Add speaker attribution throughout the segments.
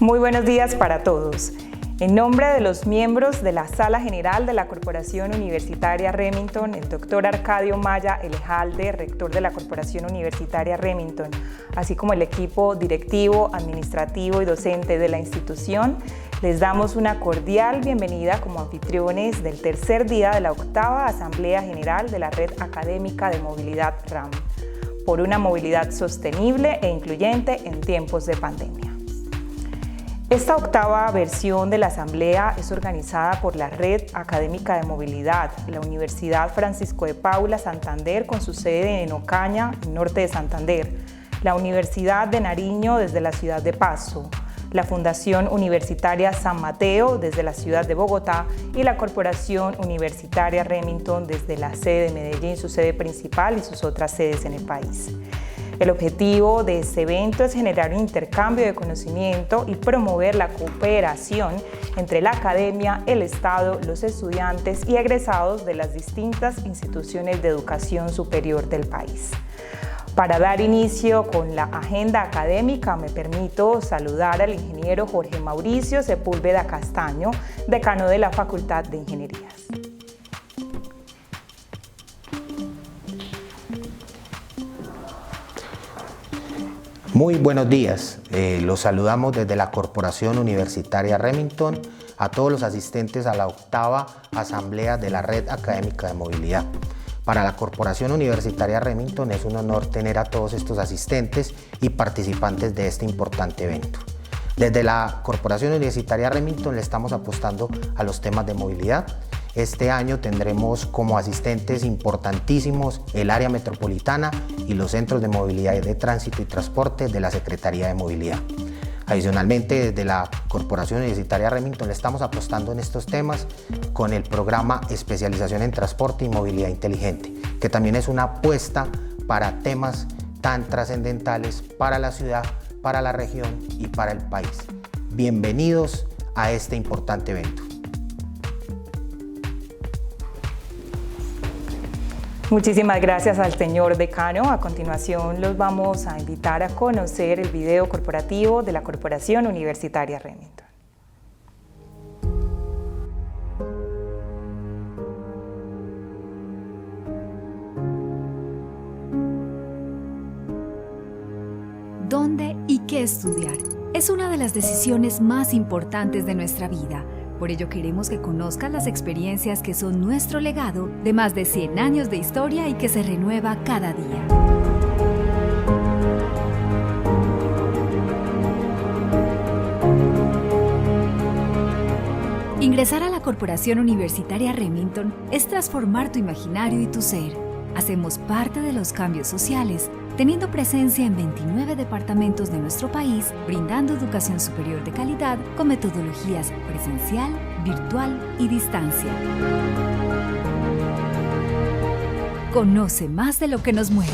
Speaker 1: Muy buenos días para todos. En nombre de los miembros de la Sala General de la Corporación Universitaria Remington, el doctor Arcadio Maya Elejalde, rector de la Corporación Universitaria Remington, así como el equipo directivo, administrativo y docente de la institución, les damos una cordial bienvenida como anfitriones del tercer día de la 8ª Asamblea General de la Red Académica de Movilidad RAM, por una movilidad sostenible e incluyente en tiempos de pandemia. Esta 8ª versión de la Asamblea es organizada por la Red Académica de Movilidad, la Universidad Francisco de Paula Santander con su sede en Ocaña, norte de Santander, la Universidad de Nariño desde la ciudad de Pasto, la Fundación Universitaria San Mateo desde la ciudad de Bogotá y la Corporación Universitaria Remington desde la sede de Medellín, su sede principal y sus otras sedes en el país. El objetivo de este evento es generar un intercambio de conocimiento y promover la cooperación entre la academia, el Estado, los estudiantes y egresados de las distintas instituciones de educación superior del país. Para dar inicio con la agenda académica, me permito saludar al ingeniero Jorge Mauricio Sepúlveda Castaño, decano de la Facultad de Ingenierías.
Speaker 2: Muy buenos días, los saludamos desde la Corporación Universitaria Remington a todos los asistentes a la 8ª Asamblea de la Red Académica de Movilidad. Para la Corporación Universitaria Remington es un honor tener a todos estos asistentes y participantes de este importante evento. Desde la Corporación Universitaria Remington le estamos apostando a los temas de movilidad. Este año tendremos como asistentes importantísimos el área metropolitana y los centros de movilidad de tránsito y transporte de la Secretaría de Movilidad. Adicionalmente, desde la Corporación Universitaria Remington le estamos apostando en estos temas con el programa Especialización en Transporte y Movilidad Inteligente, que también es una apuesta para temas tan trascendentales para la ciudad, para la región y para el país. Bienvenidos a este importante evento.
Speaker 1: Muchísimas gracias al señor decano. A continuación los vamos a invitar a conocer el video corporativo de la Corporación Universitaria Remington.
Speaker 3: ¿Dónde y qué estudiar? Es una de las decisiones más importantes de nuestra vida. Por ello queremos que conozcas las experiencias que son nuestro legado de más de 100 años de historia y que se renueva cada día. Ingresar a la Corporación Universitaria Remington es transformar tu imaginario y tu ser. Hacemos parte de los cambios sociales, teniendo presencia en 29 departamentos de nuestro país, brindando educación superior de calidad con metodologías presencial, virtual y distancia. Conoce más de lo que nos mueve.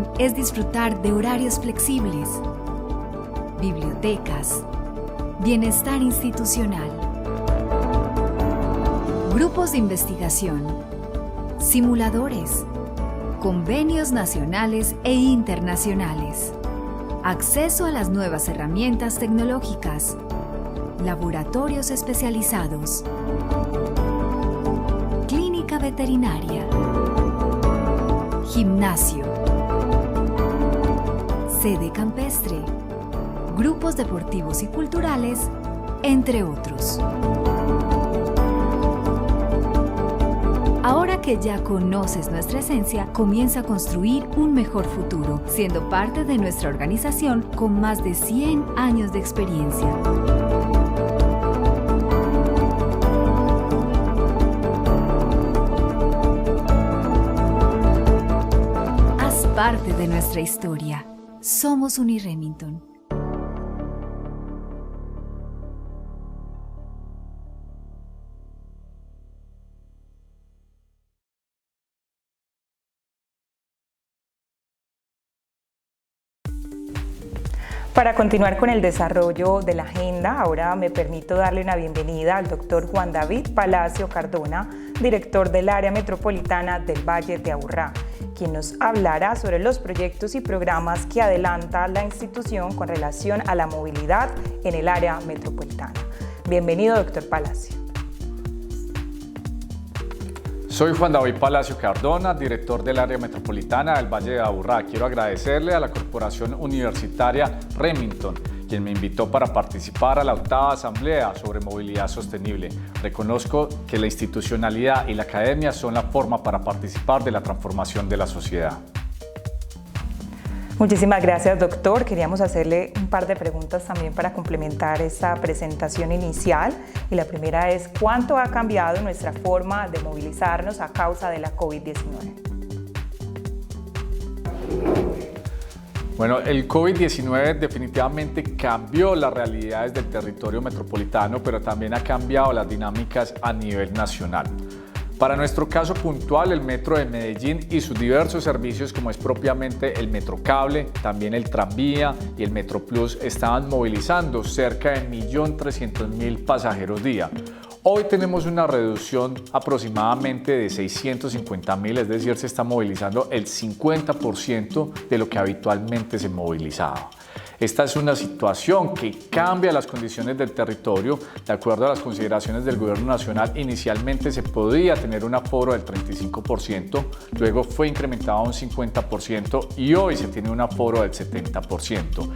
Speaker 3: Remington es disfrutar de horarios flexibles, bibliotecas, bienestar institucional, grupos de investigación, simuladores, convenios nacionales e internacionales, acceso a las nuevas herramientas tecnológicas, laboratorios especializados, clínica veterinaria, gimnasio, sede campestre, grupos deportivos y culturales, entre otros. Ahora que ya conoces nuestra esencia, comienza a construir un mejor futuro, siendo parte de nuestra organización con más de 100 años de experiencia. Haz parte de nuestra historia. Somos Uniremington.
Speaker 1: Para continuar con el desarrollo de la agenda, ahora me permito darle una bienvenida al doctor Juan David Palacio Cardona, director del Área Metropolitana del Valle de Aburrá, quien nos hablará sobre los proyectos y programas que adelanta la institución con relación a la movilidad en el área metropolitana. Bienvenido, doctor Palacio.
Speaker 4: Soy Juan David Palacio Cardona, director del Área Metropolitana del Valle de Aburrá. Quiero agradecerle a la Corporación Universitaria Remington, quien me invitó para participar a la 8ª Asamblea sobre Movilidad Sostenible. Reconozco que la institucionalidad y la academia son la forma para participar de la transformación de la sociedad.
Speaker 1: Muchísimas gracias, doctor. Queríamos hacerle un par de preguntas también para complementar esta presentación inicial. Y la primera es, ¿cuánto ha cambiado nuestra forma de movilizarnos a causa de la COVID-19?
Speaker 4: Bueno, el COVID-19 definitivamente cambió las realidades del territorio metropolitano, pero también ha cambiado las dinámicas a nivel nacional. Para nuestro caso puntual, el Metro de Medellín y sus diversos servicios, como es propiamente el Metrocable, también el Tranvía y el Metroplus, estaban movilizando cerca de 1.300.000 pasajeros día. Hoy tenemos una reducción aproximadamente de 650.000, es decir, se está movilizando el 50% de lo que habitualmente se movilizaba. Esta es una situación que cambia las condiciones del territorio. De acuerdo a las consideraciones del Gobierno Nacional, inicialmente se podía tener un aforo del 35%, luego fue incrementado a un 50% y hoy se tiene un aforo del 70%.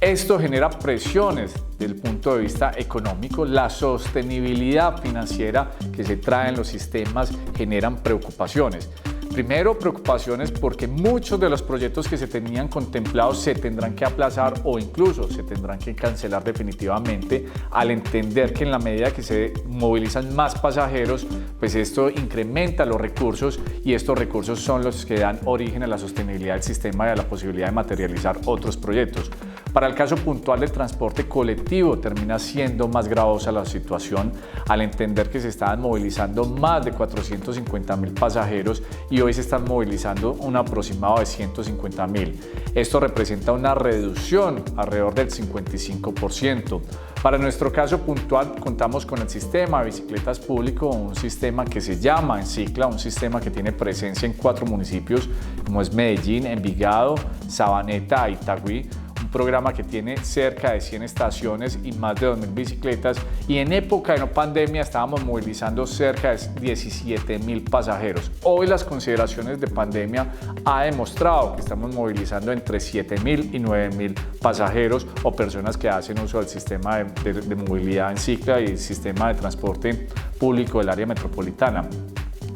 Speaker 4: Esto genera presiones desde el punto de vista económico. La sostenibilidad financiera que se trae en los sistemas generan preocupaciones. Primero, preocupaciones porque muchos de los proyectos que se tenían contemplados se tendrán que aplazar o incluso se tendrán que cancelar definitivamente, al entender que en la medida que se movilizan más pasajeros, pues esto incrementa los recursos y estos recursos son los que dan origen a la sostenibilidad del sistema y a la posibilidad de materializar otros proyectos. Para el caso puntual del transporte colectivo, termina siendo más gravosa la situación al entender que se estaban movilizando más de 450.000 pasajeros y hoy se están movilizando un aproximado de 150.000. Esto representa una reducción alrededor del 55%. Para nuestro caso puntual, contamos con el sistema de bicicletas público, un sistema que se llama Encicla, un sistema que tiene presencia en 4 municipios, como es Medellín, Envigado, Sabaneta e Itagüí. Un programa que tiene cerca de 100 estaciones y más de 2.000 bicicletas, y en época de no pandemia estábamos movilizando cerca de 17.000 pasajeros. Hoy las consideraciones de pandemia ha demostrado que estamos movilizando entre 7.000 y 9.000 pasajeros o personas que hacen uso del sistema de movilidad en cicla y el sistema de transporte público del área metropolitana.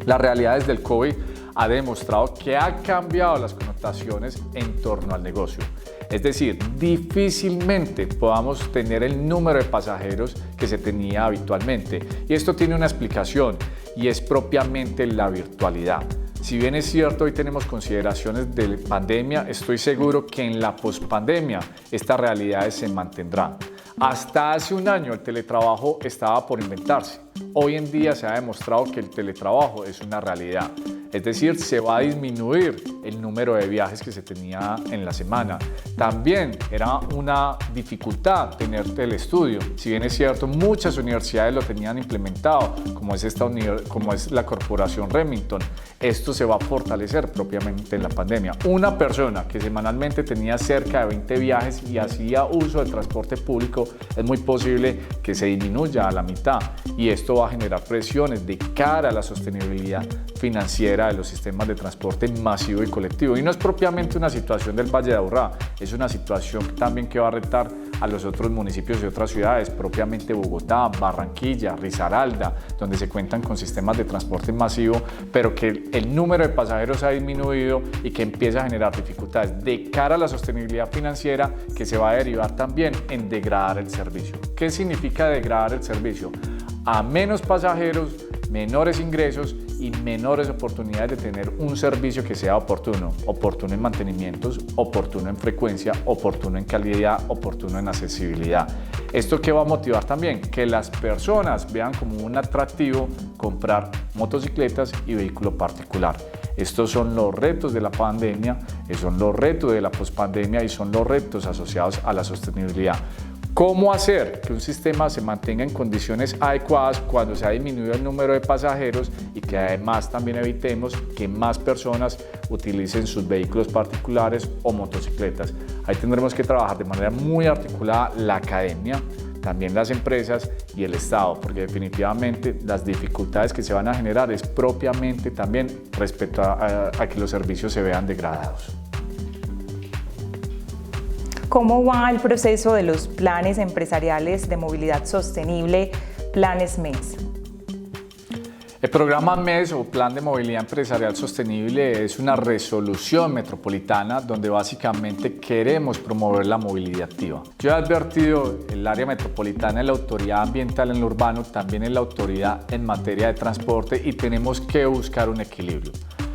Speaker 4: Las realidades del COVID ha demostrado que ha cambiado las connotaciones en torno al negocio. Es decir, difícilmente podamos tener el número de pasajeros que se tenía habitualmente. Y esto tiene una explicación y es propiamente la virtualidad. Si bien es cierto, hoy tenemos consideraciones de pandemia, estoy seguro que en la pospandemia estas realidades se mantendrán. Hasta hace un año el teletrabajo estaba por inventarse. Hoy en día se ha demostrado que el teletrabajo es una realidad. es decir, se va a disminuir el número de viajes que se tenía en la semana. También era una dificultad tener telestudio. Si bien es cierto, muchas universidades lo tenían implementado, como es la Corporación Remington. Esto se va a fortalecer propiamente en la pandemia. Una persona que semanalmente tenía cerca de 20 viajes y hacía uso del transporte público, es muy posible que se disminuya a la mitad, y esto va a generar presiones de cara a la sostenibilidad financiera de los sistemas de transporte masivo y colectivo. Y no es propiamente una situación del Valle de Aburrá, es una situación también que va a retar a los otros municipios y otras ciudades, propiamente Bogotá, Barranquilla, Risaralda, donde se cuentan con sistemas de transporte masivo, pero que el número de pasajeros ha disminuido y que empieza a generar dificultades de cara a la sostenibilidad financiera, que se va a derivar también en degradar el servicio. ¿Qué significa degradar el servicio? A menos pasajeros, menores ingresos y menores oportunidades de tener un servicio que sea oportuno en mantenimientos, oportuno en frecuencia, oportuno en calidad, oportuno en accesibilidad. ¿Esto qué va a motivar también? Que las personas vean como un atractivo comprar motocicletas y vehículo particular. Estos son los retos de la pandemia, son los retos de la pospandemia y son los retos asociados a la sostenibilidad. ¿Cómo hacer que un sistema se mantenga en condiciones adecuadas cuando se ha disminuido el número de pasajeros y que además también evitemos que más personas utilicen sus vehículos particulares o motocicletas? Ahí tendremos que trabajar de manera muy articulada la academia, también las empresas y el Estado, porque definitivamente las dificultades que se van a generar es propiamente también respecto a que los servicios se vean degradados.
Speaker 1: ¿Cómo va el proceso de los planes empresariales de movilidad sostenible, planes MES?
Speaker 4: El programa MES o Plan de Movilidad Empresarial Sostenible es una resolución metropolitana donde básicamente queremos promover la movilidad activa. Yo he advertido, el área metropolitana es la autoridad ambiental en lo urbano, también es la autoridad en materia de transporte y tenemos que buscar un equilibrio.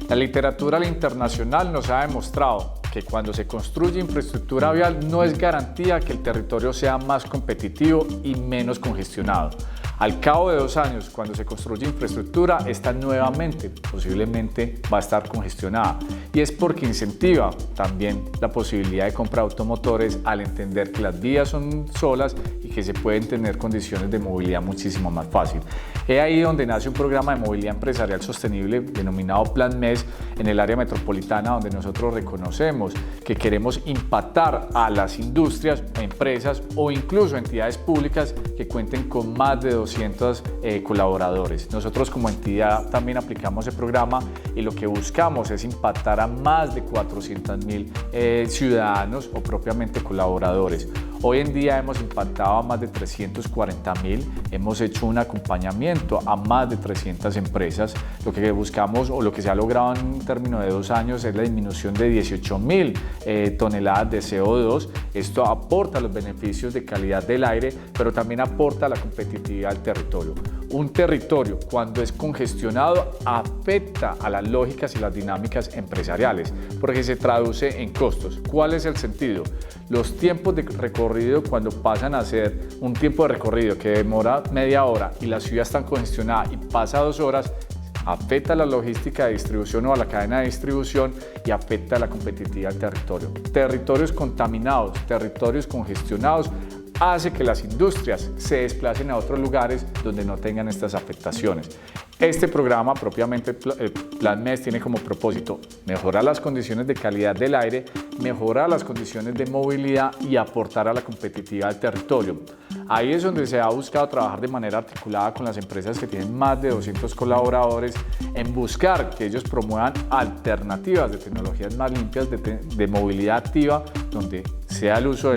Speaker 4: La literatura internacional nos ha demostrado que cuando se construye infraestructura vial no es garantía que el territorio sea más competitivo y menos congestionado. Al cabo de 2 años, cuando se construye infraestructura, esta nuevamente posiblemente va a estar congestionada, y es porque incentiva también la posibilidad de compra de automotores al entender que las vías son solas y que se pueden tener condiciones de movilidad muchísimo más fácil. Es ahí donde nace un programa de movilidad empresarial sostenible denominado Plan MES en el área metropolitana, donde nosotros reconocemos que queremos impactar a las industrias, empresas o incluso entidades públicas que cuenten con más de 200 colaboradores. Nosotros como entidad también aplicamos el programa y lo que buscamos es impactar a más de 400.000 ciudadanos o propiamente colaboradores. Hoy en día hemos impactado a más de 340.000, hemos hecho un acompañamiento a más de 300 empresas. Lo que buscamos o lo que se ha logrado en un término de 2 años es la disminución de 18.000 toneladas de CO2. Esto aporta los beneficios de calidad del aire, pero también aporta la competitividad del territorio. Un territorio, cuando es congestionado, afecta a las lógicas y las dinámicas empresariales, porque se traduce en costos. ¿Cuál es el sentido? Los tiempos de recorrido, cuando pasan a ser un tiempo de recorrido que demora media hora y la ciudad está congestionada y pasa 2 horas, afecta a la logística de distribución o a la cadena de distribución y afecta a la competitividad del territorio. Territorios contaminados, territorios congestionados, hace que las industrias se desplacen a otros lugares donde no tengan estas afectaciones. Este programa, propiamente el Plan MES, tiene como propósito mejorar las condiciones de calidad del aire, mejorar las condiciones de movilidad y aportar a la competitividad del territorio. Ahí es donde se ha buscado trabajar de manera articulada con las empresas que tienen más de 200 colaboradores en buscar que ellos promuevan alternativas de tecnologías más limpias de movilidad activa, donde sea el uso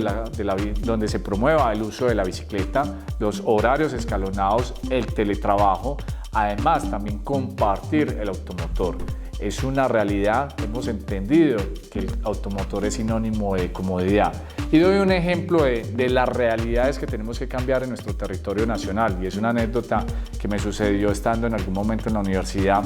Speaker 4: donde se promueva el uso de la bicicleta, los horarios escalonados, el teletrabajo, además también compartir el automotor. Es una realidad, hemos entendido que el automotor es sinónimo de comodidad. Y doy un ejemplo de las realidades que tenemos que cambiar en nuestro territorio nacional, y es una anécdota que me sucedió estando en algún momento en la universidad.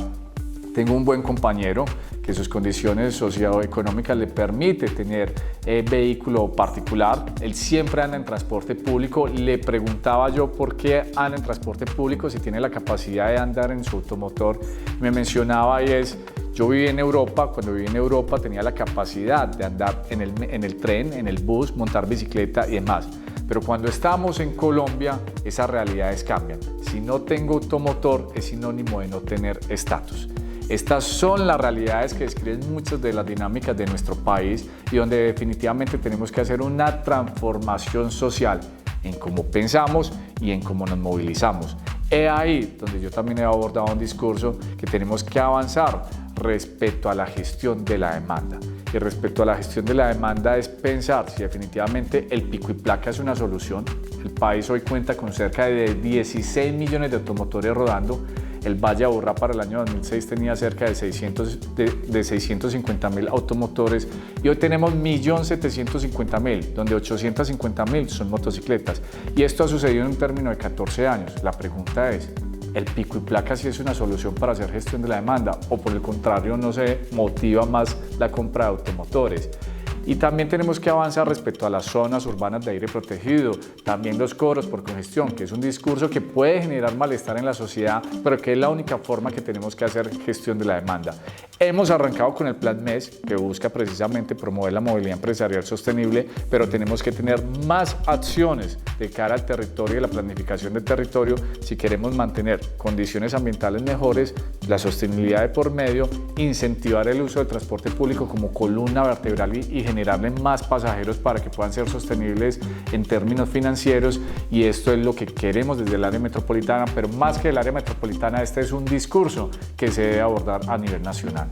Speaker 4: Tengo un buen compañero que sus condiciones socioeconómicas le permite tener vehículo particular. Él siempre anda en transporte público. Le preguntaba yo por qué anda en transporte público si tiene la capacidad de andar en su automotor. Me mencionaba y es Yo viví en Europa, cuando viví en Europa tenía la capacidad de andar en el tren, en el bus, montar bicicleta y demás. Pero cuando estamos en Colombia, esas realidades cambian. Si no tengo automotor, es sinónimo de no tener estatus. Estas son las realidades que describen muchas de las dinámicas de nuestro país y donde definitivamente tenemos que hacer una transformación social en cómo pensamos y en cómo nos movilizamos. Es ahí donde yo también he abordado un discurso que tenemos que avanzar respecto a la gestión de la demanda. Y respecto a la gestión de la demanda es pensar si definitivamente el pico y placa es una solución. El país hoy cuenta con cerca de 16 millones de automotores rodando. El Valle de Aburrá para el año 2006 tenía cerca de 650.000 automotores y hoy tenemos 1.750.000, donde 850.000 son motocicletas. Y esto ha sucedido en un término de 14 años. La pregunta es, ¿el pico y placa sí es una solución para hacer gestión de la demanda o por el contrario no se motiva más la compra de automotores? Y también tenemos que avanzar respecto a las zonas urbanas de aire protegido, también los cobros por congestión, que es un discurso que puede generar malestar en la sociedad, pero que es la única forma que tenemos que hacer gestión de la demanda. Hemos arrancado con el Plan MES, que busca precisamente promover la movilidad empresarial sostenible, pero tenemos que tener más acciones de cara al territorio y la planificación del territorio si queremos mantener condiciones ambientales mejores, la sostenibilidad de por medio, incentivar el uso del transporte público como columna vertebral y generarle más pasajeros para que puedan ser sostenibles en términos financieros, y esto es lo que queremos desde el área metropolitana, pero más que el área metropolitana, este es un discurso que se debe abordar a nivel nacional.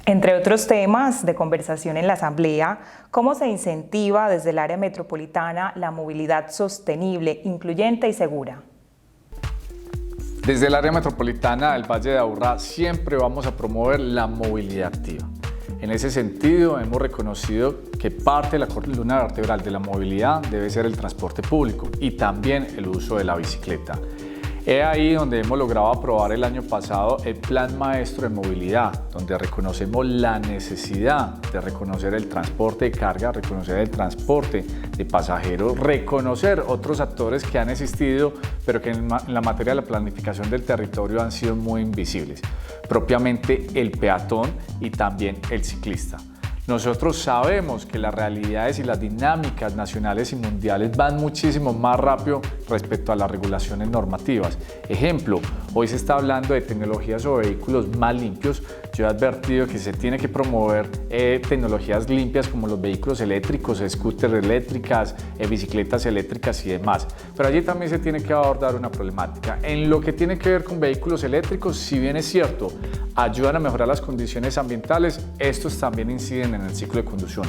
Speaker 1: Entre otros temas de conversación en la Asamblea, ¿cómo se incentiva desde el área metropolitana la movilidad sostenible, incluyente y segura?
Speaker 4: Desde el área metropolitana del Valle de Aburrá siempre vamos a promover la movilidad activa. En ese sentido, hemos reconocido que parte de la columna vertebral de la movilidad debe ser el transporte público y también el uso de la bicicleta. Es ahí donde hemos logrado aprobar el año pasado el Plan Maestro de Movilidad, donde reconocemos la necesidad de reconocer el transporte de carga, reconocer el transporte de pasajeros, reconocer otros actores que han existido, pero que en la materia de la planificación del territorio han sido muy invisibles, propiamente el peatón y también el ciclista. Nosotros sabemos que las realidades y las dinámicas nacionales y mundiales van muchísimo más rápido respecto a las regulaciones normativas. Ejemplo, hoy se está hablando de tecnologías o vehículos más limpios. Yo he advertido que se tiene que promover tecnologías limpias como los vehículos eléctricos, scooters eléctricas, bicicletas eléctricas y demás. Pero allí también se tiene que abordar una problemática. En lo que tiene que ver con vehículos eléctricos, si bien es cierto, ayudan a mejorar las condiciones ambientales, estos también inciden en el ciclo de conducción.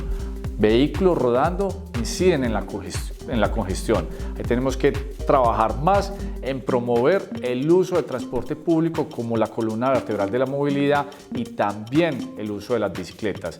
Speaker 4: Vehículos rodando inciden en la congestión. Ahí tenemos que trabajar más en promover el uso del transporte público como la columna vertebral de la movilidad y también el uso de las bicicletas.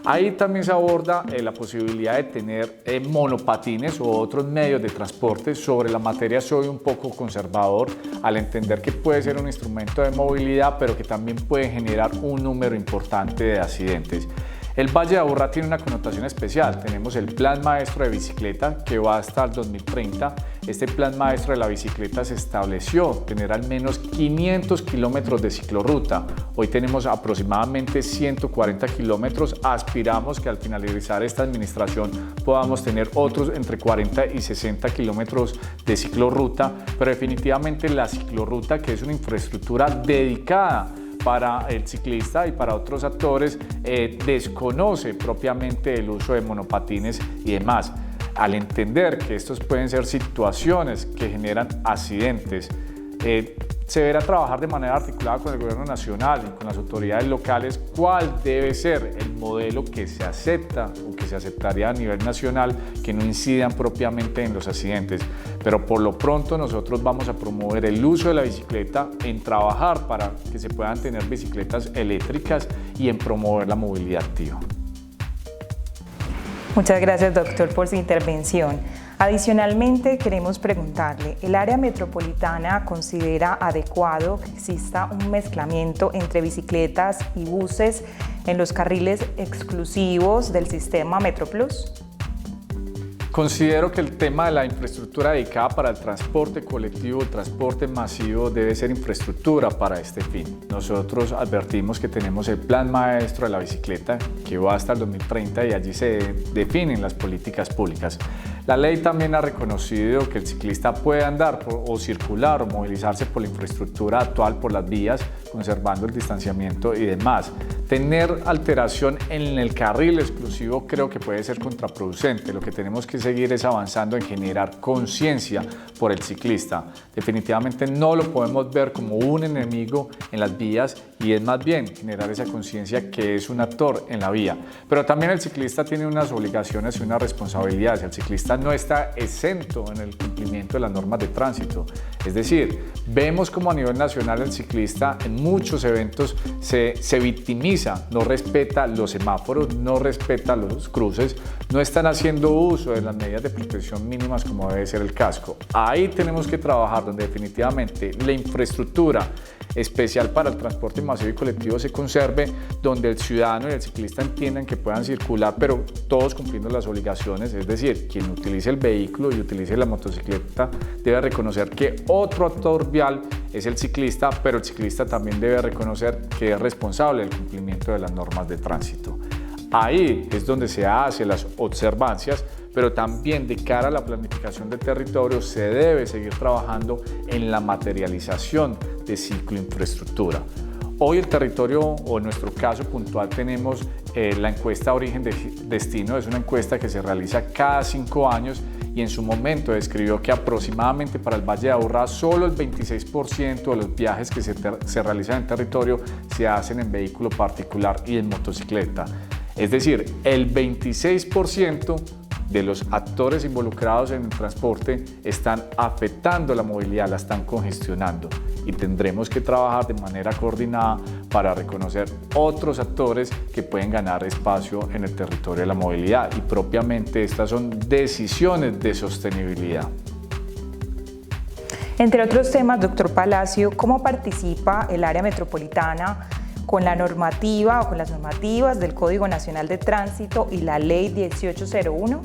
Speaker 4: Ahí también se aborda la posibilidad de tener monopatines o otros medios de transporte. Sobre la materia soy un poco conservador al entender que puede ser un instrumento de movilidad, pero que también puede generar un número importante de accidentes. El Valle de Aburrá tiene una connotación especial. Tenemos el Plan Maestro de Bicicleta que va hasta el 2030. Este Plan Maestro de la Bicicleta se estableció tener al menos 500 kilómetros de ciclorruta. Hoy tenemos aproximadamente 140 kilómetros. Aspiramos que al finalizar esta administración podamos tener otros entre 40 y 60 kilómetros de ciclorruta, pero definitivamente la ciclorruta, que es una infraestructura dedicada para el ciclista y para otros actores, desconoce propiamente el uso de monopatines y demás. Al entender que estos pueden ser situaciones que generan accidentes, se deberá trabajar de manera articulada con el gobierno nacional y con las autoridades locales cuál debe ser el modelo que se acepta o que se aceptaría a nivel nacional que no incidan propiamente en los accidentes. Pero por lo pronto nosotros vamos a promover el uso de la bicicleta, en trabajar para que se puedan tener bicicletas eléctricas y en promover la movilidad activa.
Speaker 1: Muchas gracias, doctor, por su intervención. Adicionalmente, queremos preguntarle, ¿el área metropolitana considera adecuado que exista un mezclamiento entre bicicletas y buses en los carriles exclusivos del sistema MetroPlus?
Speaker 4: Considero que el tema de la infraestructura dedicada para el transporte colectivo, el transporte masivo, debe ser infraestructura para este fin. Nosotros advertimos que tenemos el Plan Maestro de la Bicicleta, que va hasta el 2030 y allí se definen las políticas públicas. La ley también ha reconocido que el ciclista puede andar o circular o movilizarse por la infraestructura actual por las vías, conservando el distanciamiento y demás. Tener alteración en el carril exclusivo creo que puede ser contraproducente. Lo que tenemos que seguir es avanzando en generar conciencia por el ciclista. Definitivamente no lo podemos ver como un enemigo en las vías y es más bien generar esa conciencia que es un actor en la vía. Pero también el ciclista tiene unas obligaciones y unas responsabilidades. El ciclista no está exento en el cumplimiento de las normas de tránsito. Es decir, vemos como a nivel nacional el ciclista en muchos eventos se victimiza, no respeta los semáforos, no respeta los cruces, no están haciendo uso de las medidas de protección mínimas como debe ser el casco. Ahí tenemos que trabajar donde definitivamente la infraestructura especial para el transporte masivo y colectivo se conserve, donde el ciudadano y el ciclista entiendan que puedan circular, pero todos cumpliendo las obligaciones, es decir, quien utilice el vehículo y utilice la motocicleta debe reconocer que otro actor vial es el ciclista, pero el ciclista también debe reconocer que es responsable del cumplimiento de las normas de tránsito. Ahí es donde se hacen las observancias, pero también de cara a la planificación del territorio se debe seguir trabajando en la materialización de cicloinfraestructura. Hoy el territorio, o en nuestro caso puntual, tenemos la encuesta Origen-Destino. Es una encuesta que se realiza cada 5 años y en su momento describió que aproximadamente para el Valle de Aburrá solo el 26% de los viajes que se realizan en territorio se hacen en vehículo particular y en motocicleta. Es decir, el 26% de los actores involucrados en el transporte están afectando la movilidad, la están congestionando y tendremos que trabajar de manera coordinada para reconocer otros actores que pueden ganar espacio en el territorio de la movilidad y propiamente estas son decisiones de sostenibilidad.
Speaker 1: Entre otros temas, doctor Palacio, ¿cómo participa el área metropolitana con la normativa o con las normativas del Código Nacional de Tránsito y la Ley 1801?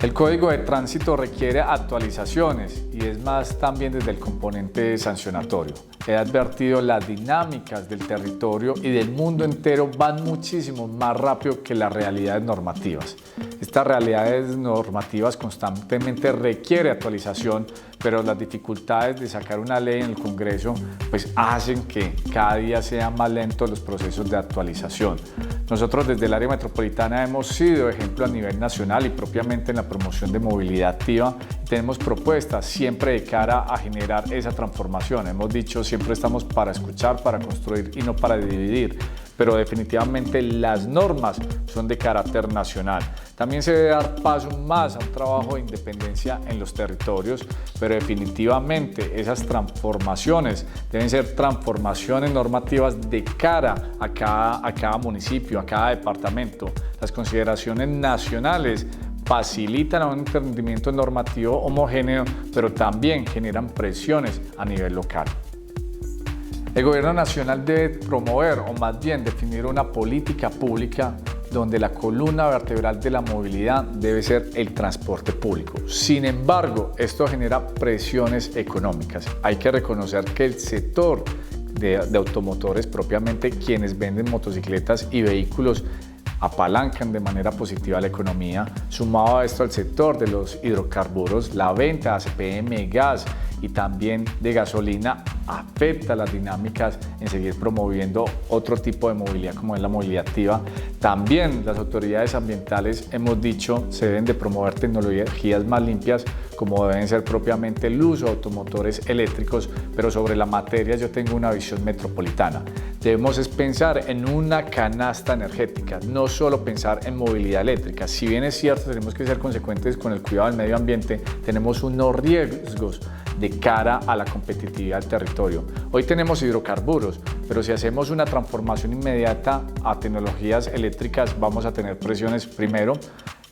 Speaker 4: El Código de Tránsito requiere actualizaciones y es más también desde el componente sancionatorio. He advertido las dinámicas del territorio y del mundo entero van muchísimo más rápido que las realidades normativas. Estas realidades normativas constantemente requieren actualización, pero las dificultades de sacar una ley en el Congreso pues hacen que cada día sean más lentos los procesos de actualización. Nosotros desde el área metropolitana hemos sido ejemplo a nivel nacional y propiamente en la promoción de movilidad activa. Tenemos propuestas siempre de cara a generar esa transformación. Hemos dicho siempre estamos para escuchar, para construir y no para dividir, pero definitivamente las normas son de carácter nacional. También se debe dar paso más a un trabajo de independencia en los territorios, pero definitivamente esas transformaciones deben ser transformaciones normativas de cara a cada municipio, a cada departamento. Las consideraciones nacionales facilitan un entendimiento normativo homogéneo, pero también generan presiones a nivel local. El gobierno nacional debe promover, o más bien definir una política pública donde la columna vertebral de la movilidad debe ser el transporte público. Sin embargo, esto genera presiones económicas. Hay que reconocer que el sector de automotores, propiamente quienes venden motocicletas y vehículos, apalancan de manera positiva la economía. Sumado a esto al sector de los hidrocarburos, la venta de ACPM, gas y también de gasolina afecta las dinámicas en seguir promoviendo otro tipo de movilidad como es la movilidad activa. También las autoridades ambientales, hemos dicho, se deben de promover tecnologías más limpias como deben ser propiamente el uso de automotores eléctricos, pero sobre la materia yo tengo una visión metropolitana. Debemos es pensar en una canasta energética, no solo pensar en movilidad eléctrica. Si bien es cierto, tenemos que ser consecuentes con el cuidado del medio ambiente, tenemos unos riesgos de cara a la competitividad del territorio. Hoy tenemos hidrocarburos, pero si hacemos una transformación inmediata a tecnologías eléctricas vamos a tener presiones primero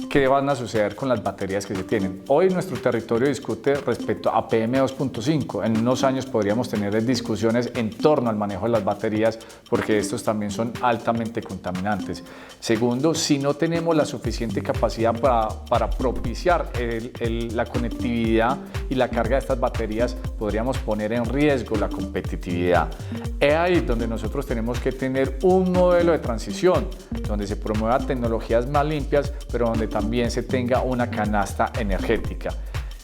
Speaker 4: ¿qué van a suceder con las baterías que se tienen? Hoy nuestro territorio discute respecto a PM2.5. En unos años podríamos tener discusiones en torno al manejo de las baterías porque estos también son altamente contaminantes. Segundo, si no tenemos la suficiente capacidad para propiciar la conectividad y la carga de estas baterías, podríamos poner en riesgo la competitividad. Es ahí donde nosotros tenemos que tener un modelo de transición, donde se promuevan tecnologías más limpias, pero donde también se tenga una canasta energética.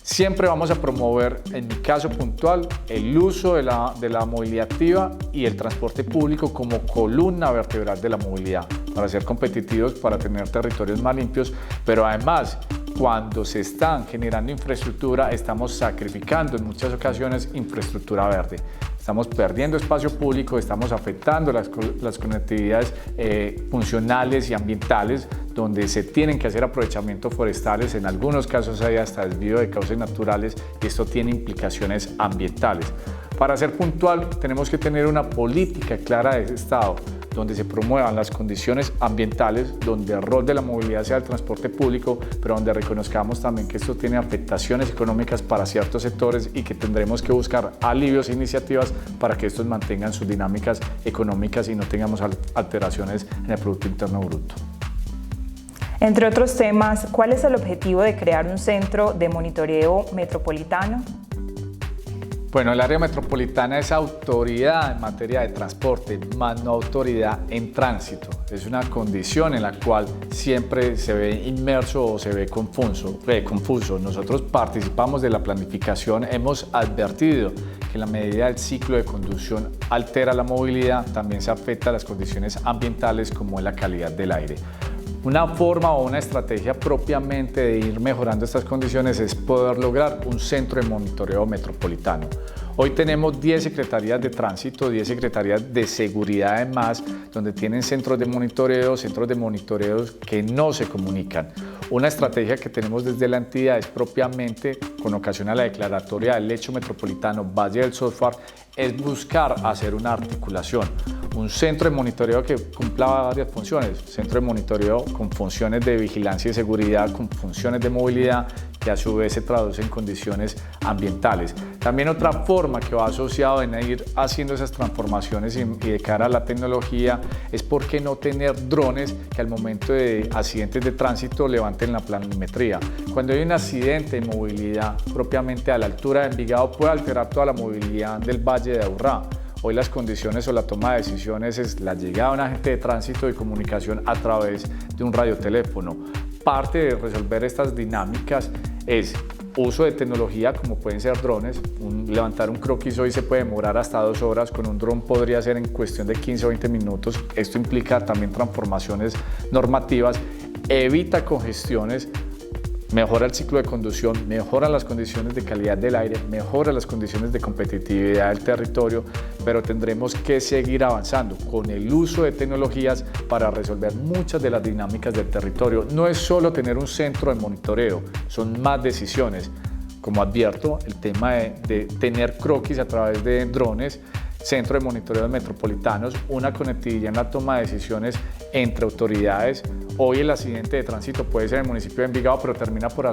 Speaker 4: Siempre vamos a promover, en mi caso puntual, el uso de la movilidad activa y el transporte público como columna vertebral de la movilidad, para ser competitivos, para tener territorios más limpios, pero además, cuando se están generando infraestructura, estamos sacrificando en muchas ocasiones infraestructura verde. Estamos perdiendo espacio público, estamos afectando las conectividades funcionales y ambientales, donde se tienen que hacer aprovechamientos forestales, en algunos casos hay hasta desvío de cauces naturales y esto tiene implicaciones ambientales. Para ser puntual, tenemos que tener una política clara de ese Estado, donde se promuevan las condiciones ambientales, donde el rol de la movilidad sea el transporte público, pero donde reconozcamos también que esto tiene afectaciones económicas para ciertos sectores y que tendremos que buscar alivios e iniciativas para que estos mantengan sus dinámicas económicas y no tengamos alteraciones en el Producto Interno Bruto.
Speaker 1: Entre otros temas, ¿cuál es el objetivo de crear un centro de monitoreo metropolitano?
Speaker 4: Bueno, el área metropolitana es autoridad en materia de transporte, más no autoridad en tránsito. Es una condición en la cual siempre se ve inmerso o se ve confuso. Nosotros participamos de la planificación, hemos advertido que en la medida del ciclo de conducción altera la movilidad, también se afecta a las condiciones ambientales como es la calidad del aire. Una forma o una estrategia propiamente de ir mejorando estas condiciones es poder lograr un centro de monitoreo metropolitano. Hoy tenemos 10 secretarías de tránsito, 10 secretarías de seguridad además, donde tienen centros de monitoreo que no se comunican. Una estrategia que tenemos desde la entidad es propiamente, con ocasión a la declaratoria del hecho metropolitano Valle del Sosfar, es buscar hacer una articulación. Un centro de monitoreo que cumpla varias funciones, centro de monitoreo con funciones de vigilancia y seguridad, con funciones de movilidad, que a su vez se traduce en condiciones ambientales. También otra forma que va asociado en ir haciendo esas transformaciones y de cara a la tecnología es por qué no tener drones que al momento de accidentes de tránsito levanten la planimetría. Cuando hay un accidente de movilidad propiamente a la altura de Envigado puede alterar toda la movilidad del Valle de Aburrá. Hoy las condiciones o la toma de decisiones es la llegada de un agente de tránsito y comunicación a través de un radioteléfono. Parte de resolver estas dinámicas es uso de tecnología como pueden ser drones. Levantar un croquis hoy se puede demorar hasta 2 horas, con un dron podría ser en cuestión de 15 o 20 minutos. Esto implica también transformaciones normativas, evita congestiones, mejora el ciclo de conducción, mejora las condiciones de calidad del aire, mejora las condiciones de competitividad del territorio, pero tendremos que seguir avanzando con el uso de tecnologías para resolver muchas de las dinámicas del territorio. No es solo tener un centro de monitoreo, son más decisiones. Como advierto, el tema de tener croquis a través de drones, centro de monitoreo metropolitanos, una conectividad en la toma de decisiones entre autoridades. Hoy el accidente de tránsito puede ser en el municipio de Envigado, pero termina por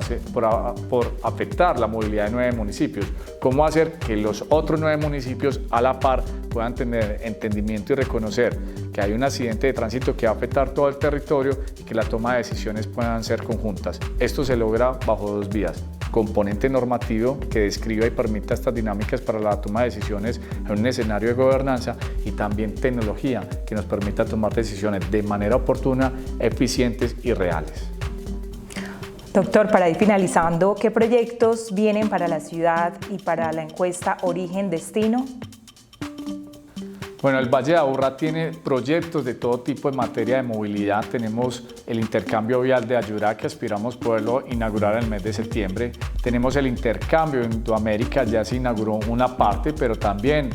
Speaker 4: afectar la movilidad de 9 municipios. ¿Cómo hacer que los otros 9 municipios a la par puedan tener entendimiento y reconocer que hay un accidente de tránsito que va a afectar todo el territorio y que la toma de decisiones puedan ser conjuntas? Esto se logra bajo 2 vías. Componente normativo que describa y permita estas dinámicas para la toma de decisiones en un escenario de gobernanza, y también tecnología que nos permita tomar decisiones de manera oportuna, eficientes y reales.
Speaker 1: Doctor, para ir finalizando, ¿qué proyectos vienen para la ciudad y para la encuesta Origen-Destino?
Speaker 4: Bueno, el Valle de Aburrá tiene proyectos de todo tipo en materia de movilidad. Tenemos el intercambio vial de Ayurá, que aspiramos poderlo inaugurar en el mes de septiembre. Tenemos el intercambio en Indoamérica, ya se inauguró una parte, pero también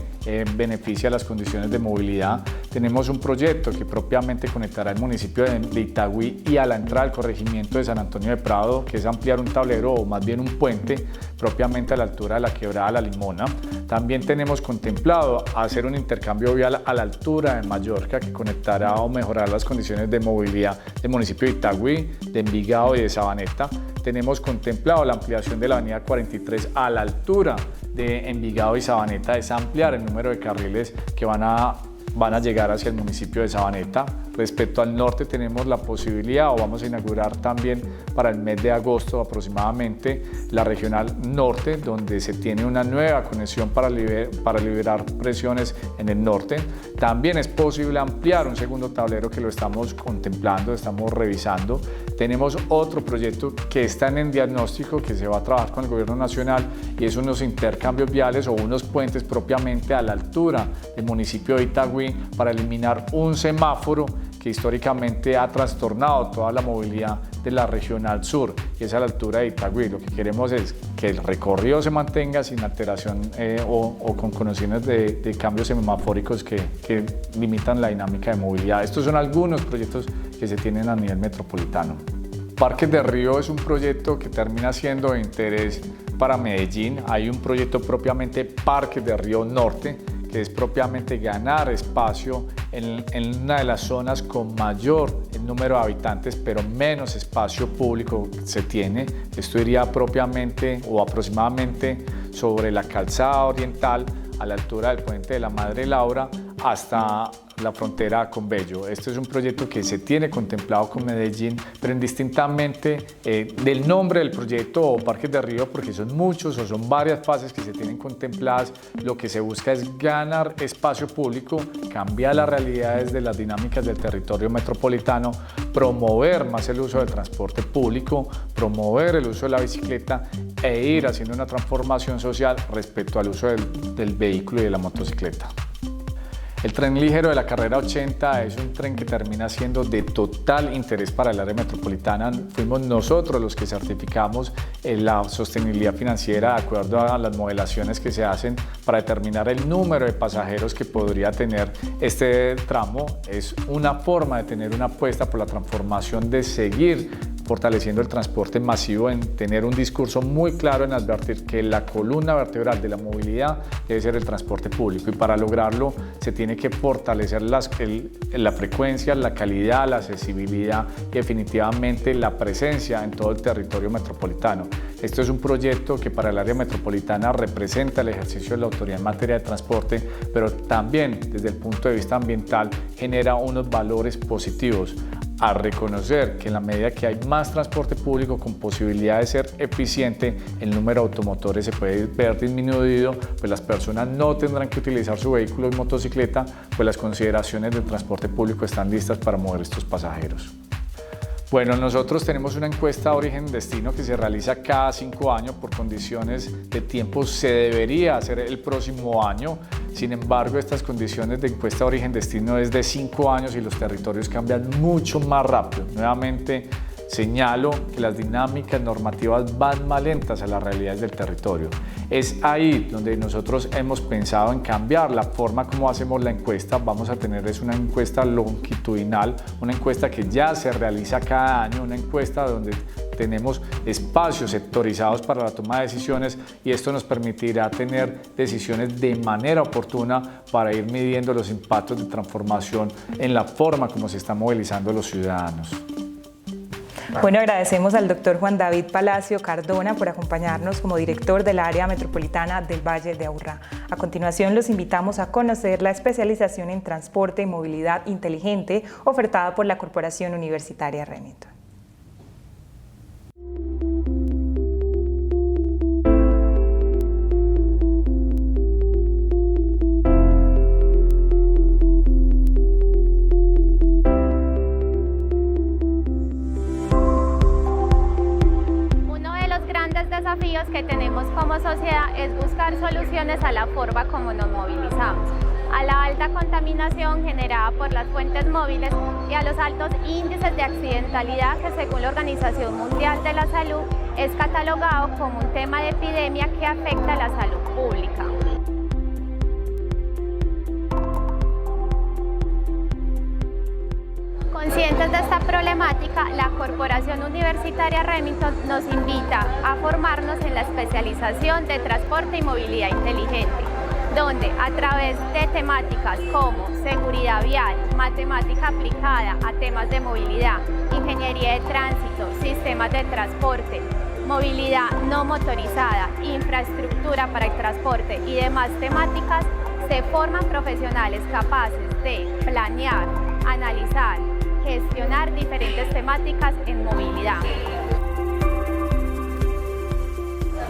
Speaker 4: beneficia las condiciones de movilidad. tenemos un proyecto que propiamente conectará el municipio de Itagüí y a la entrada del corregimiento de San Antonio de Prado, que es ampliar un tablero o más bien un puente propiamente a la altura de la quebrada La Limona. También tenemos contemplado hacer un intercambio vial a la altura de Mallorca que conectará o mejorará las condiciones de movilidad del municipio de Itagüí, de Envigado y de Sabaneta. Tenemos contemplado la ampliación de la avenida 43 a la altura de Envigado y Sabaneta, es ampliar el número de carriles que van a llegar hacia el municipio de Sabaneta. Respecto al norte tenemos la posibilidad, o vamos a inaugurar también para el mes de agosto aproximadamente, la regional norte, donde se tiene una nueva conexión para liberar presiones en el norte. También es posible ampliar un segundo tablero que lo estamos contemplando, estamos revisando. Tenemos otro proyecto que está en diagnóstico, que se va a trabajar con el gobierno nacional, y es unos intercambios viales o unos puentes propiamente a la altura del municipio de Itagüí para eliminar un semáforo que históricamente ha trastornado toda la movilidad de la regional sur, y es a la altura de Itagüí. Lo que queremos es que el recorrido se mantenga sin alteración o con condiciones de cambios semafóricos que limitan la dinámica de movilidad. Estos son algunos proyectos que se tienen a nivel metropolitano. Parques de Río es un proyecto que termina siendo de interés para Medellín. Hay un proyecto propiamente Parques de Río Norte, que es propiamente ganar espacio en una de las zonas con mayor número de habitantes, pero menos espacio público se tiene. Esto iría propiamente o aproximadamente sobre la calzada oriental, a la altura del puente de la Madre Laura, hasta la frontera con Bello. Este es un proyecto que se tiene contemplado con Medellín, pero indistintamente del nombre del proyecto o Parques de Río, porque son muchos o son varias fases que se tienen contempladas, lo que se busca es ganar espacio público, cambiar las realidades de las dinámicas del territorio metropolitano, promover más el uso del transporte público, promover el uso de la bicicleta e ir haciendo una transformación social respecto al uso del vehículo y de la motocicleta. El tren ligero de la carrera 80 es un tren que termina siendo de total interés para el área metropolitana. Fuimos nosotros los que certificamos la sostenibilidad financiera de acuerdo a las modelaciones que se hacen para determinar el número de pasajeros que podría tener este tramo. Es una forma de tener una apuesta por la transformación, de seguir fortaleciendo el transporte masivo, en tener un discurso muy claro en advertir que la columna vertebral de la movilidad debe ser el transporte público, y para lograrlo se tiene que fortalecer la frecuencia, la calidad, la accesibilidad y definitivamente la presencia en todo el territorio metropolitano. Esto es un proyecto que para el área metropolitana representa el ejercicio de la autoridad en materia de transporte, pero también desde el punto de vista ambiental genera unos valores positivos, a reconocer que en la medida que hay más transporte público con posibilidad de ser eficiente, el número de automotores se puede ver disminuido, pues las personas no tendrán que utilizar su vehículo y motocicleta, pues las consideraciones del transporte público están listas para mover estos pasajeros. Bueno, nosotros tenemos una encuesta origen-destino que se realiza cada 5 años. Por condiciones de tiempo se debería hacer el próximo año. Sin embargo, estas condiciones de encuesta origen-destino es de 5 años y los territorios cambian mucho más rápido. Nuevamente, señalo que las dinámicas normativas van más lentas a las realidades del territorio. Es ahí donde nosotros hemos pensado en cambiar la forma como hacemos la encuesta. Vamos a tener una encuesta longitudinal, una encuesta que ya se realiza cada año, una encuesta donde tenemos espacios sectorizados para la toma de decisiones, y esto nos permitirá tener decisiones de manera oportuna para ir midiendo los impactos de transformación en la forma como se están movilizando los ciudadanos.
Speaker 1: Bueno, agradecemos al doctor Juan David Palacio Cardona por acompañarnos como director del área metropolitana del Valle de Aburrá. A continuación, los invitamos a conocer la especialización en transporte y movilidad inteligente ofertada por la Corporación Universitaria Remington.
Speaker 5: Que tenemos como sociedad es buscar soluciones a la forma como nos movilizamos, a la alta contaminación generada por las fuentes móviles y a los altos índices de accidentalidad que, según la Organización Mundial de la Salud, es catalogado como un tema de epidemia que afecta a la salud pública. Conscientes de esta problemática, la Corporación Universitaria Remington nos invita a formarnos en la especialización de transporte y movilidad inteligente, donde a través de temáticas como seguridad vial, matemática aplicada a temas de movilidad, ingeniería de tránsito, sistemas de transporte, movilidad no motorizada, infraestructura para el transporte y demás temáticas, se forman profesionales capaces de planear, analizar, gestionar diferentes temáticas en movilidad,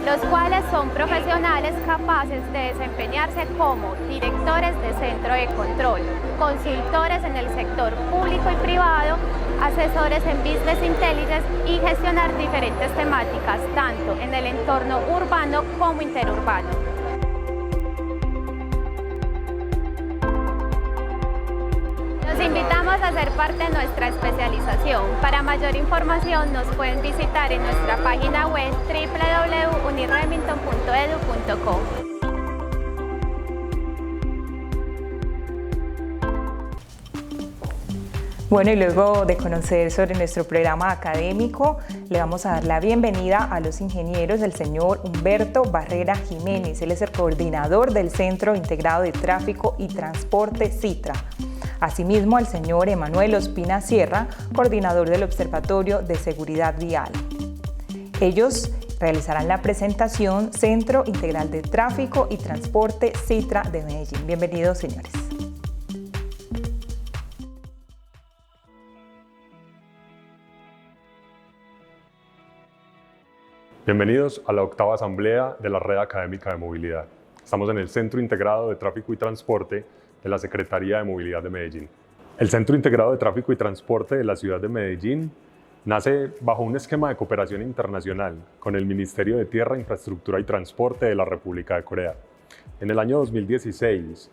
Speaker 5: los cuales son profesionales capaces de desempeñarse como directores de centro de control, consultores en el sector público y privado, asesores en Business Intelligence y gestionar diferentes temáticas tanto en el entorno urbano como interurbano. Los invitamos a ser parte de nuestra especialización. Para mayor información nos pueden visitar en nuestra página web www.unirremington.edu.co.
Speaker 1: Bueno, y luego de conocer sobre nuestro programa académico, le vamos a dar la bienvenida a los ingenieros del señor Humberto Barrera Jiménez. Él es el coordinador del Centro Integrado de Tráfico y Transporte CITRA. Asimismo, al señor Emanuel Ospina Sierra, coordinador del Observatorio de Seguridad Vial. Ellos realizarán la presentación Centro Integral de Tráfico y Transporte CITRA de Medellín. Bienvenidos, señores.
Speaker 6: Bienvenidos a la 8ª Asamblea de la Red Académica de Movilidad. Estamos en el Centro Integrado de Tráfico y Transporte de la Secretaría de Movilidad de Medellín. El Centro Integrado de Tráfico y Transporte de la ciudad de Medellín nace bajo un esquema de cooperación internacional con el Ministerio de Tierra, Infraestructura y Transporte de la República de Corea. En el año 2016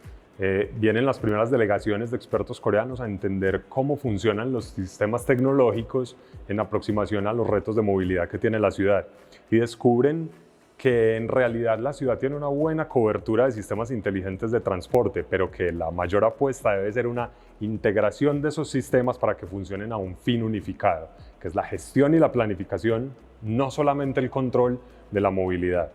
Speaker 6: vienen las primeras delegaciones de expertos coreanos a entender cómo funcionan los sistemas tecnológicos en aproximación a los retos de movilidad que tiene la ciudad y descubren que en realidad la ciudad tiene una buena cobertura de sistemas inteligentes de transporte, pero que la mayor apuesta debe ser una integración de esos sistemas para que funcionen a un fin unificado, que es la gestión y la planificación, no solamente el control de la movilidad.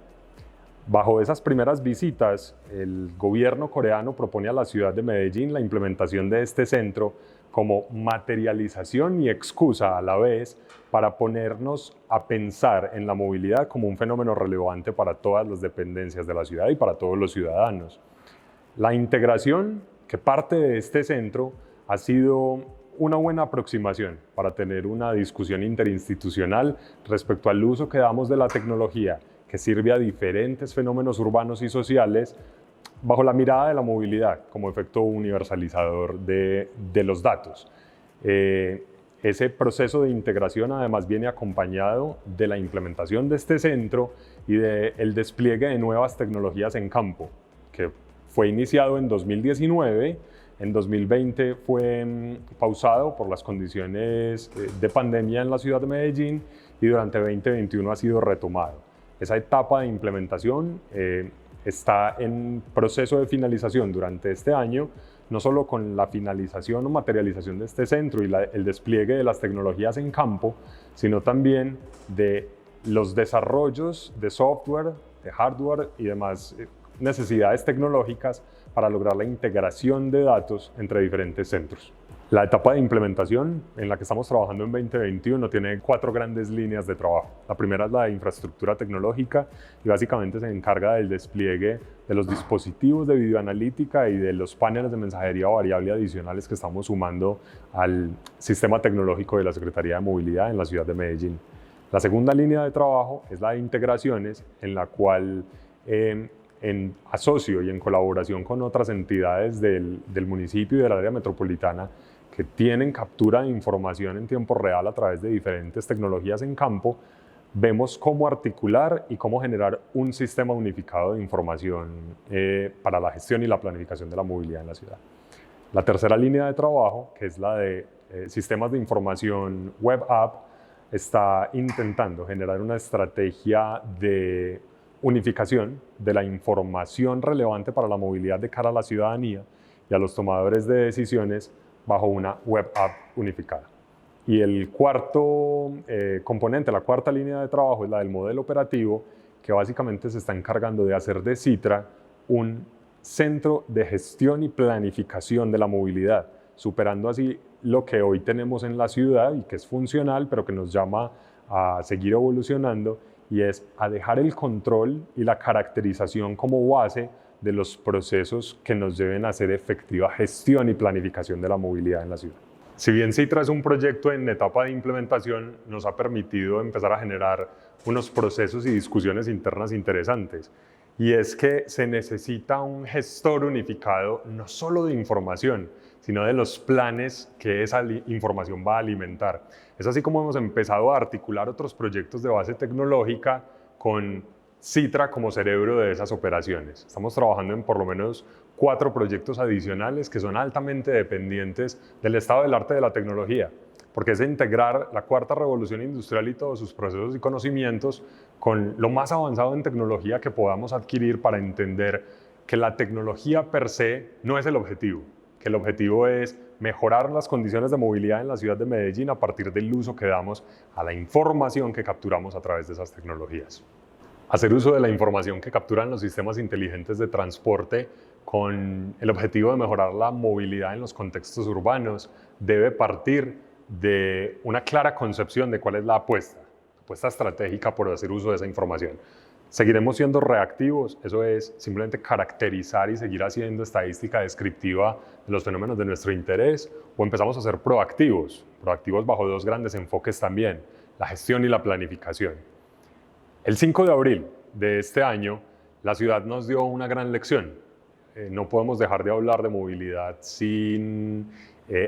Speaker 6: Bajo esas primeras visitas, el gobierno coreano propone a la ciudad de Medellín la implementación de este centro como materialización y excusa a la vez para ponernos a pensar en la movilidad como un fenómeno relevante para todas las dependencias de la ciudad y para todos los ciudadanos. La integración que parte de este centro ha sido una buena aproximación para tener una discusión interinstitucional respecto al uso que damos de la tecnología que sirve a diferentes fenómenos urbanos y sociales bajo la mirada de la movilidad como efecto universalizador de los datos. Ese proceso de integración además viene acompañado de la implementación de este centro y del despliegue de nuevas tecnologías en campo, que fue iniciado en 2019, en 2020 fue pausado por las condiciones de pandemia en la ciudad de Medellín y durante 2021 ha sido retomado. Esa etapa de implementación está en proceso de finalización durante este año, no solo con la finalización o materialización de este centro y el despliegue de las tecnologías en campo, sino también de los desarrollos de software, de hardware y demás necesidades tecnológicas para lograr la integración de datos entre diferentes centros. La etapa de implementación en la que estamos trabajando en 2021 tiene 4 grandes líneas de trabajo. La primera es la de infraestructura tecnológica y básicamente se encarga del despliegue de los dispositivos de videoanalítica y de los paneles de mensajería variable adicionales que estamos sumando al sistema tecnológico de la Secretaría de Movilidad en la ciudad de Medellín. La segunda línea de trabajo es la de integraciones, en la cual en asocio y en colaboración con otras entidades del municipio y del área metropolitana que tienen captura de información en tiempo real a través de diferentes tecnologías en campo, vemos cómo articular y cómo generar un sistema unificado de información para la gestión y la planificación de la movilidad en la ciudad. La tercera línea de trabajo, que es la de sistemas de información web app, está intentando generar una estrategia de unificación de la información relevante para la movilidad de cara a la ciudadanía y a los tomadores de decisiones bajo una web app unificada. Y el cuarto componente, la cuarta línea de trabajo es la del modelo operativo, que básicamente se está encargando de hacer de Citra un centro de gestión y planificación de la movilidad, superando así lo que hoy tenemos en la ciudad y que es funcional, pero que nos llama a seguir evolucionando, y es a dejar el control y la caracterización como base de los procesos que nos deben hacer efectiva gestión y planificación de la movilidad en la ciudad. Si bien Citra es un proyecto en etapa de implementación, nos ha permitido empezar a generar unos procesos y discusiones internas interesantes. Y es que se necesita un gestor unificado no solo de información, sino de los planes que esa información va a alimentar. Es así como hemos empezado a articular otros proyectos de base tecnológica con Citra como cerebro de esas operaciones. Estamos trabajando en por lo menos 4 proyectos adicionales que son altamente dependientes del estado del arte de la tecnología, porque es integrar la cuarta revolución industrial y todos sus procesos y conocimientos con lo más avanzado en tecnología que podamos adquirir para entender que la tecnología per se no es el objetivo, que el objetivo es mejorar las condiciones de movilidad en la ciudad de Medellín a partir del uso que damos a la información que capturamos a través de esas tecnologías. Hacer uso de la información que capturan los sistemas inteligentes de transporte con el objetivo de mejorar la movilidad en los contextos urbanos debe partir de una clara concepción de cuál es la apuesta estratégica por hacer uso de esa información. ¿Seguiremos siendo reactivos? Eso es simplemente caracterizar y seguir haciendo estadística descriptiva de los fenómenos de nuestro interés, o empezamos a ser proactivos bajo 2 grandes enfoques también, la gestión y la planificación. El 5 de abril de este año, la ciudad nos dio una gran lección. No podemos dejar de hablar de movilidad sin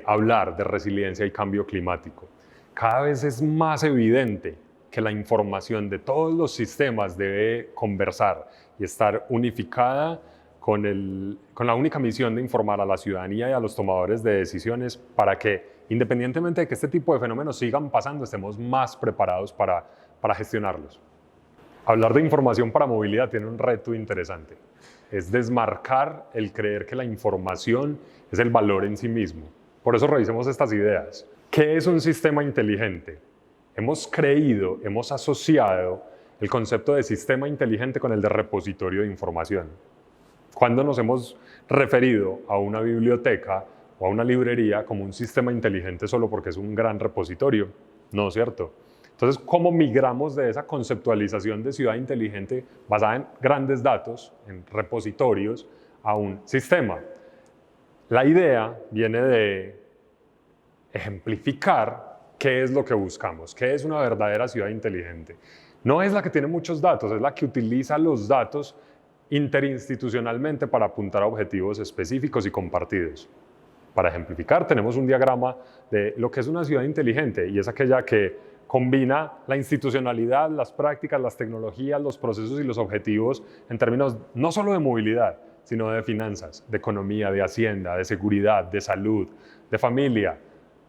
Speaker 6: hablar de resiliencia y cambio climático. Cada vez es más evidente que la información de todos los sistemas debe conversar y estar unificada con la única misión de informar a la ciudadanía y a los tomadores de decisiones para que, independientemente de que este tipo de fenómenos sigan pasando, estemos más preparados para gestionarlos. Hablar de información para movilidad tiene un reto interesante. Es desmarcar el creer que la información es el valor en sí mismo. Por eso revisemos estas ideas. ¿Qué es un sistema inteligente? Hemos asociado el concepto de sistema inteligente con el de repositorio de información. ¿Cuándo nos hemos referido a una biblioteca o a una librería como un sistema inteligente solo porque es un gran repositorio? No, ¿cierto? Entonces, ¿cómo migramos de esa conceptualización de ciudad inteligente basada en grandes datos, en repositorios, a un sistema? La idea viene de ejemplificar qué es lo que buscamos, qué es una verdadera ciudad inteligente. No es la que tiene muchos datos, es la que utiliza los datos interinstitucionalmente para apuntar a objetivos específicos y compartidos. Para ejemplificar, tenemos un diagrama de lo que es una ciudad inteligente, y es aquella que combina la institucionalidad, las prácticas, las tecnologías, los procesos y los objetivos en términos no solo de movilidad, sino de finanzas, de economía, de hacienda, de seguridad, de salud, de familia,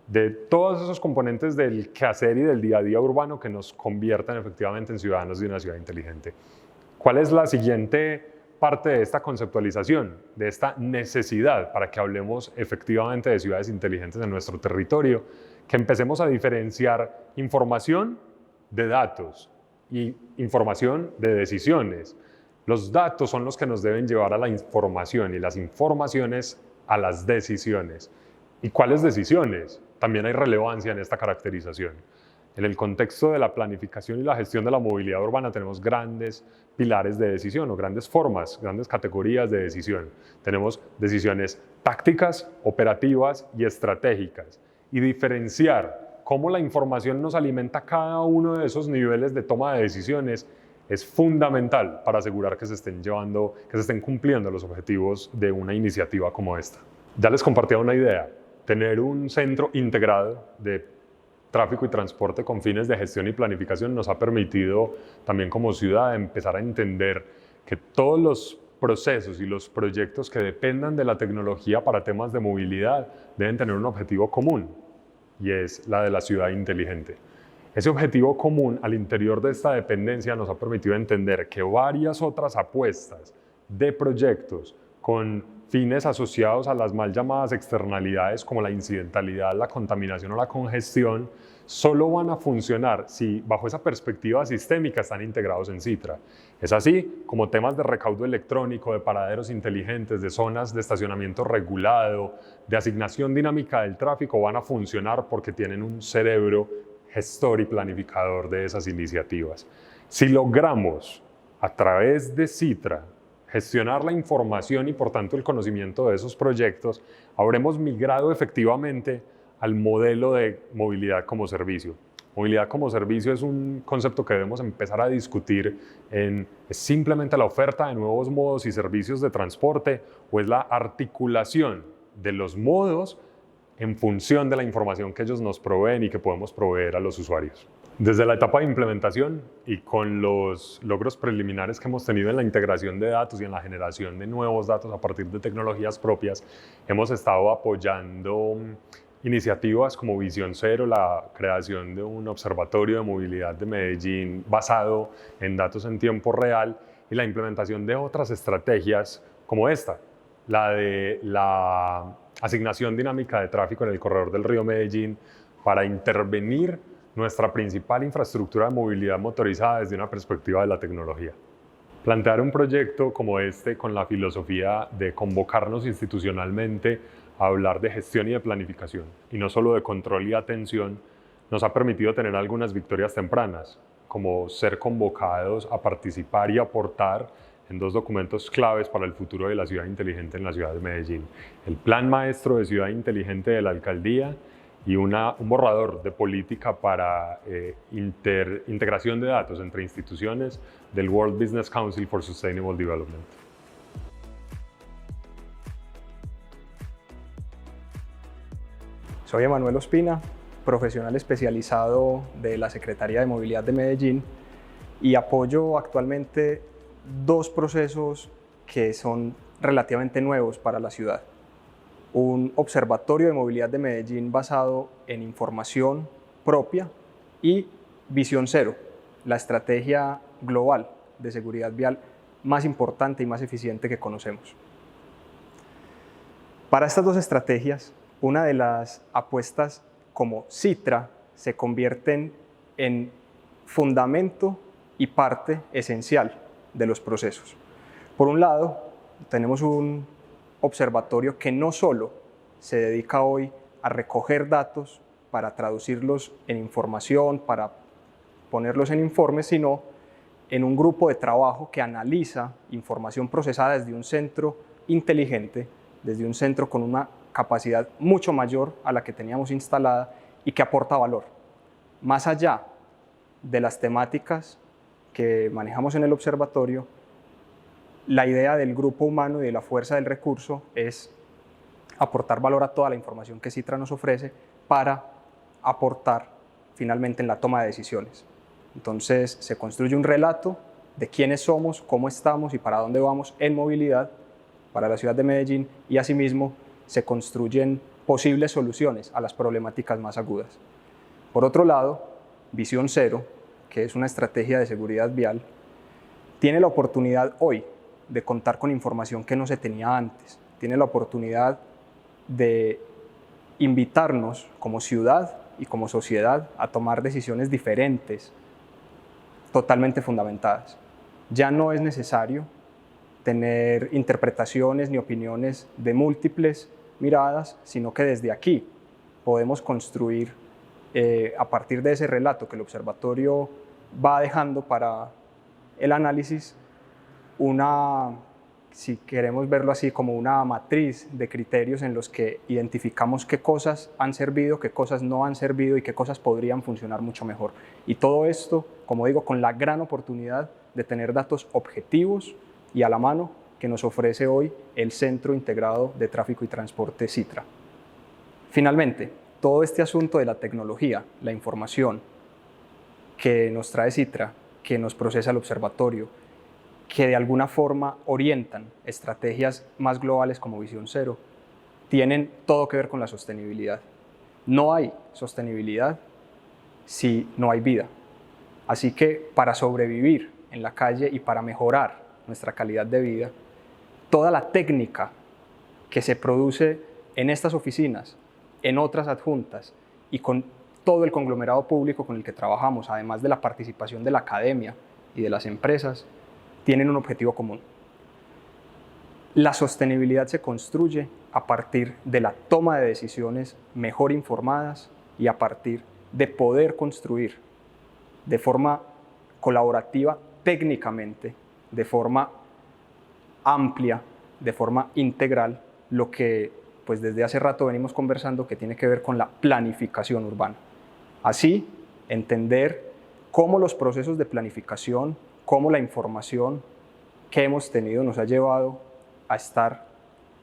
Speaker 6: de todos esos componentes del quehacer y del día a día urbano que nos convierten efectivamente en ciudadanos de una ciudad inteligente. ¿Cuál es la siguiente parte de esta conceptualización, de esta necesidad para que hablemos efectivamente de ciudades inteligentes en nuestro territorio? Que empecemos a diferenciar información de datos y información de decisiones. Los datos son los que nos deben llevar a la información y las informaciones a las decisiones. ¿Y cuáles decisiones? También hay relevancia en esta caracterización. En el contexto de la planificación y la gestión de la movilidad urbana tenemos grandes pilares de decisión o grandes formas, grandes categorías de decisión. Tenemos decisiones tácticas, operativas y estratégicas. Y diferenciar cómo la información nos alimenta cada uno de esos niveles de toma de decisiones es fundamental para asegurar que se estén cumpliendo los objetivos de una iniciativa como esta. Ya les compartía una idea. Tener un centro integrado de tráfico y transporte con fines de gestión y planificación nos ha permitido también como ciudad empezar a entender que todos los procesos y los proyectos que dependan de la tecnología para temas de movilidad deben tener un objetivo común, y es la de la ciudad inteligente. Ese objetivo común al interior de esta dependencia nos ha permitido entender que varias otras apuestas de proyectos con fines asociados a las mal llamadas externalidades como la incidentalidad, la contaminación o la congestión, solo van a funcionar si bajo esa perspectiva sistémica están integrados en Citra. Es así como temas de recaudo electrónico, de paraderos inteligentes, de zonas de estacionamiento regulado, de asignación dinámica del tráfico van a funcionar porque tienen un cerebro gestor y planificador de esas iniciativas. Si logramos a través de Citra gestionar la información y por tanto el conocimiento de esos proyectos, habremos migrado efectivamente al modelo de movilidad como servicio. Movilidad como servicio es un concepto que debemos empezar a discutir ¿es simplemente la oferta de nuevos modos y servicios de transporte o es la articulación de los modos en función de la información que ellos nos proveen y que podemos proveer a los usuarios? Desde la etapa de implementación y con los logros preliminares que hemos tenido en la integración de datos y en la generación de nuevos datos a partir de tecnologías propias, hemos estado apoyando iniciativas como Visión Cero, la creación de un observatorio de movilidad de Medellín basado en datos en tiempo real y la implementación de otras estrategias como esta, la de la asignación dinámica de tráfico en el corredor del río Medellín para intervenir nuestra principal infraestructura de movilidad motorizada desde una perspectiva de la tecnología. Plantear un proyecto como este con la filosofía de convocarnos institucionalmente a hablar de gestión y de planificación, y no solo de control y atención, nos ha permitido tener algunas victorias tempranas, como ser convocados a participar y aportar en dos documentos claves para el futuro de la ciudad inteligente en la ciudad de Medellín: el Plan Maestro de Ciudad Inteligente de la Alcaldía y un borrador de política para integración de datos entre instituciones del World Business Council for Sustainable Development.
Speaker 7: Soy Emanuel Ospina, profesional especializado de la Secretaría de Movilidad de Medellín y apoyo actualmente dos procesos que son relativamente nuevos para la ciudad. Un observatorio de movilidad de Medellín basado en información propia y Visión Cero, la estrategia global de seguridad vial más importante y más eficiente que conocemos. Para estas dos estrategias, una de las apuestas como Citra se convierten en fundamento y parte esencial de los procesos. Por un lado, tenemos un observatorio que no solo se dedica hoy a recoger datos para traducirlos en información, para ponerlos en informes, sino en un grupo de trabajo que analiza información procesada desde un centro inteligente, desde un centro con una capacidad mucho mayor a la que teníamos instalada y que aporta valor. Más allá de las temáticas que manejamos en el observatorio, la idea del grupo humano y de la fuerza del recurso es aportar valor a toda la información que Citra nos ofrece para aportar finalmente en la toma de decisiones. Entonces se construye un relato de quiénes somos, cómo estamos y para dónde vamos en movilidad para la ciudad de Medellín, y asimismo se construyen posibles soluciones a las problemáticas más agudas. Por otro lado, Visión Cero, que es una estrategia de seguridad vial, tiene la oportunidad hoy de contar con información que no se tenía antes. Tiene la oportunidad de invitarnos como ciudad y como sociedad a tomar decisiones diferentes, totalmente fundamentadas. Ya no es necesario tener interpretaciones ni opiniones de múltiples miradas, sino que desde aquí podemos construir a partir de ese relato que el observatorio va dejando para el análisis si queremos verlo así, como una matriz de criterios en los que identificamos qué cosas han servido, qué cosas no han servido y qué cosas podrían funcionar mucho mejor. Y todo esto, como digo, con la gran oportunidad de tener datos objetivos y a la mano que nos ofrece hoy el Centro Integrado de Tráfico y Transporte Citra. Finalmente, todo este asunto de la tecnología, la información que nos trae Citra, que nos procesa el observatorio, que de alguna forma orientan estrategias más globales como Visión Cero, tienen todo que ver con la sostenibilidad. No hay sostenibilidad si no hay vida. Así que para sobrevivir en la calle y para mejorar nuestra calidad de vida, toda la técnica que se produce en estas oficinas, en otras adjuntas y con todo el conglomerado público con el que trabajamos, además de la participación de la academia y de las empresas, tienen un objetivo común. La sostenibilidad se construye a partir de la toma de decisiones mejor informadas y a partir de poder construir de forma colaborativa técnicamente, de forma amplia, de forma integral, lo que pues desde hace rato venimos conversando que tiene que ver con la planificación urbana. Así, entender cómo los procesos de planificación, cómo la información que hemos tenido nos ha llevado a estar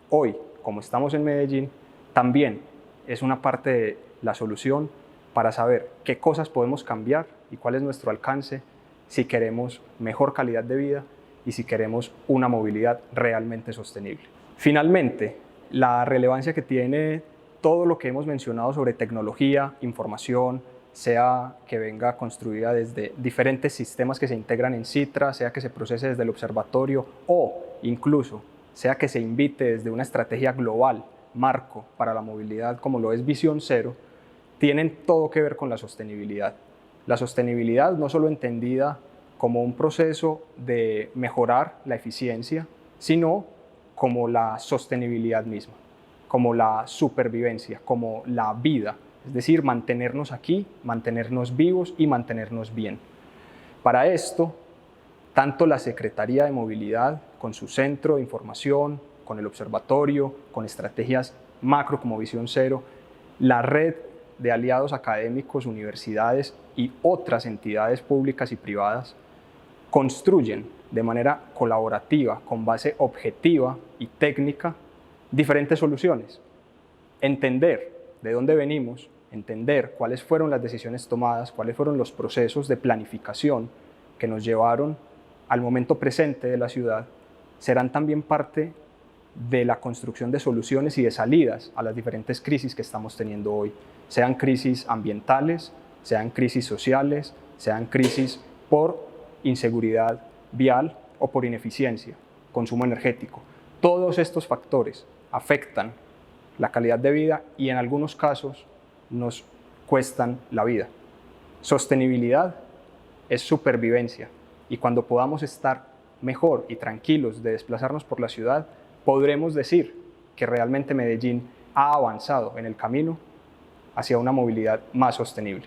Speaker 7: hoy, como estamos en Medellín, también es una parte de la solución para saber qué cosas podemos cambiar y cuál es nuestro alcance si queremos mejor calidad de vida y si queremos una movilidad realmente sostenible. Finalmente, la relevancia que tiene todo lo que hemos mencionado sobre tecnología, información, sea que venga construida desde diferentes sistemas que se integran en Citra, sea que se procese desde el observatorio o incluso sea que se invite desde una estrategia global, marco para la movilidad como lo es Visión Cero, tienen todo que ver con la sostenibilidad. La sostenibilidad no solo entendida como un proceso de mejorar la eficiencia, sino como la sostenibilidad misma, como la supervivencia, como la vida, es decir, mantenernos aquí, mantenernos vivos y mantenernos bien. Para esto, tanto la Secretaría de Movilidad, con su centro de información, con el observatorio, con estrategias macro como Visión Cero, la red de aliados académicos, universidades y otras entidades públicas y privadas, construyen de manera colaborativa, con base objetiva y técnica, diferentes soluciones. Entender de dónde venimos, entender cuáles fueron las decisiones tomadas, cuáles fueron los procesos de planificación que nos llevaron al momento presente de la ciudad, serán también parte de la construcción de soluciones y de salidas a las diferentes crisis que estamos teniendo hoy, sean crisis ambientales, sean crisis sociales, sean crisis por inseguridad vial o por ineficiencia, consumo energético. Todos estos factores afectan la calidad de vida y en algunos casos nos cuestan la vida. Sostenibilidad es supervivencia y cuando podamos estar mejor y tranquilos de desplazarnos por la ciudad, podremos decir que realmente Medellín ha avanzado en el camino hacia una movilidad más sostenible.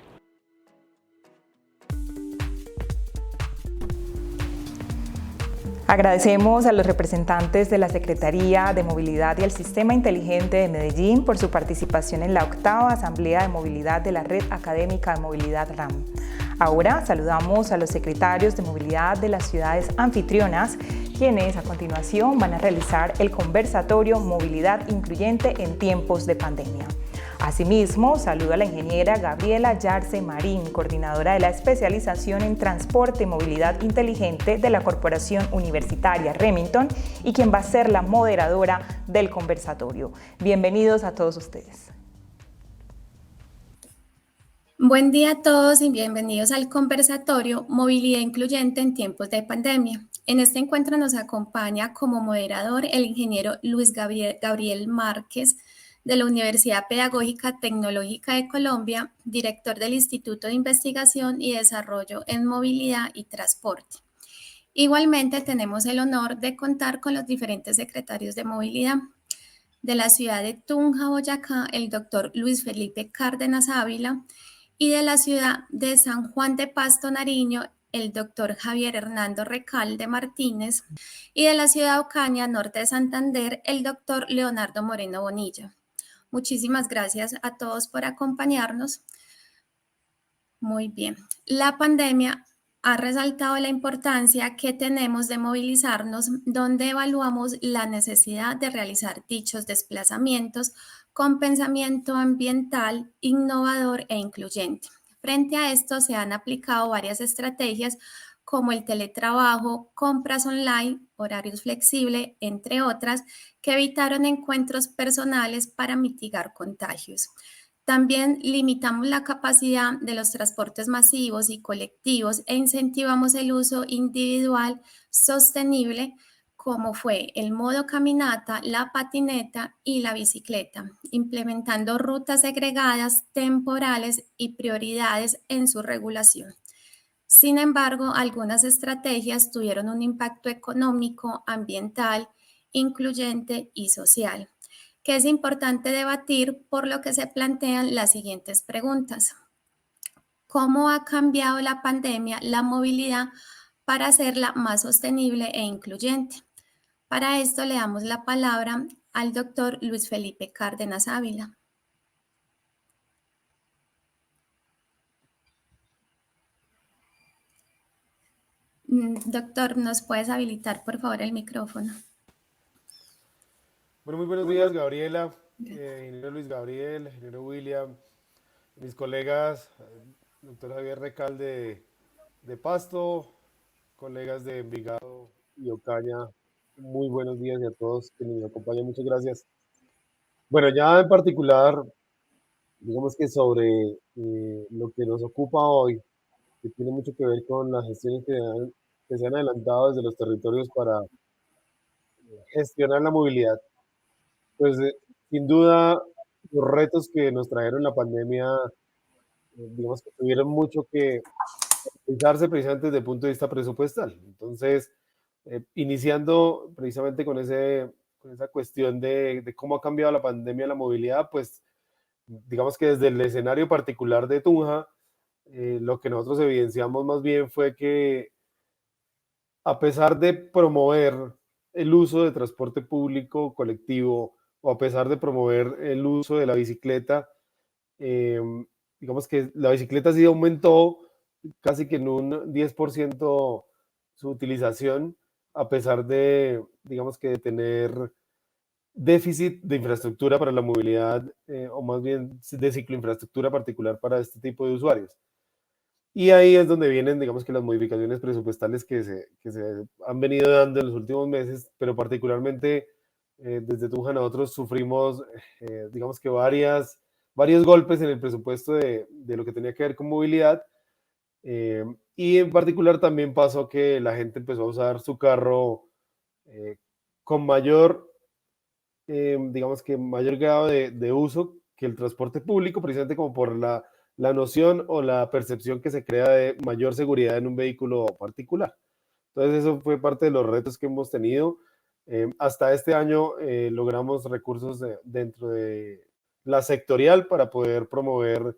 Speaker 1: Agradecemos a los representantes de la Secretaría de Movilidad y el Sistema Inteligente de Medellín por su participación en la 8ª Asamblea de Movilidad de la Red Académica de Movilidad RAM. Ahora saludamos a los secretarios de movilidad de las ciudades anfitrionas, quienes a continuación van a realizar el conversatorio Movilidad Incluyente en tiempos de pandemia. Asimismo, saludo a la ingeniera Gabriela Yarce Marín, coordinadora de la especialización en transporte y movilidad inteligente de la Corporación Universitaria Remington y quien va a ser la moderadora del conversatorio. Bienvenidos a todos ustedes.
Speaker 8: Buen día a todos y bienvenidos al conversatorio Movilidad Incluyente en tiempos de pandemia. En este encuentro nos acompaña como moderador el ingeniero Luis Gabriel Márquez, de la Universidad Pedagógica Tecnológica de Colombia, director del Instituto de Investigación y Desarrollo en Movilidad y Transporte. Igualmente tenemos el honor de contar con los diferentes secretarios de movilidad. De la ciudad de Tunja, Boyacá, el doctor Luis Felipe Cárdenas Ávila, y de la ciudad de San Juan de Pasto, Nariño, el doctor Javier Hernando Recalde Martínez, y de la ciudad de Ocaña, norte de Santander, el doctor Leonardo Moreno Bonilla. Muchísimas gracias a todos por acompañarnos. Muy bien. La pandemia ha resaltado la importancia que tenemos de movilizarnos, donde evaluamos la necesidad de realizar dichos desplazamientos con pensamiento ambiental, innovador e incluyente. Frente a esto se han aplicado varias estrategias como el teletrabajo, compras online, horarios flexibles, entre otras, que evitaron encuentros personales para mitigar contagios. También limitamos la capacidad de los transportes masivos y colectivos e incentivamos el uso individual sostenible como fue el modo caminata, la patineta y la bicicleta, implementando rutas segregadas, temporales y prioridades en su regulación. Sin embargo, algunas estrategias tuvieron un impacto económico, ambiental, incluyente y social, que es importante debatir, por lo que se plantean las siguientes preguntas. ¿Cómo ha cambiado la pandemia la movilidad para hacerla más sostenible e incluyente? Para esto le damos la palabra al doctor Luis Felipe Cárdenas Ávila. Doctor, ¿nos puedes habilitar por favor el micrófono?
Speaker 9: Bueno, muy buenos días, Gabriela, ingeniero Luis Gabriel, ingeniero William, mis colegas, doctor Javier Recalde de Pasto, colegas de Envigado y Ocaña. Muy buenos días y a todos que nos acompañan, muchas gracias. Bueno, ya en particular, digamos que sobre lo que nos ocupa hoy, que tiene mucho que ver con las gestiones que se han adelantado desde los territorios para gestionar la movilidad. Pues sin duda los retos que nos trajeron la pandemia, digamos que tuvieron mucho que pensarse precisamente desde el punto de vista presupuestal. Entonces, iniciando precisamente con esa cuestión de cómo ha cambiado la pandemia la movilidad, pues digamos que desde el escenario particular de Tunja, lo que nosotros evidenciamos más bien fue que a pesar de promover el uso de transporte público colectivo o a pesar de promover el uso de la bicicleta, digamos que la bicicleta sí aumentó casi que en un 10% su utilización, a pesar de, digamos que de tener déficit de infraestructura para la movilidad, o más bien de cicloinfraestructura particular para este tipo de usuarios. Y ahí es donde vienen, digamos que las modificaciones presupuestales que se han venido dando en los últimos meses, pero particularmente desde Tunja nosotros sufrimos, digamos que varios golpes en el presupuesto de lo que tenía que ver con movilidad. Y en particular también pasó que la gente empezó a usar su carro con mayor, digamos que mayor grado de uso que el transporte público, precisamente como por la noción o la percepción que se crea de mayor seguridad en un vehículo particular. Entonces eso fue parte de los retos que hemos tenido. Hasta este año logramos recursos dentro de la sectorial para poder promover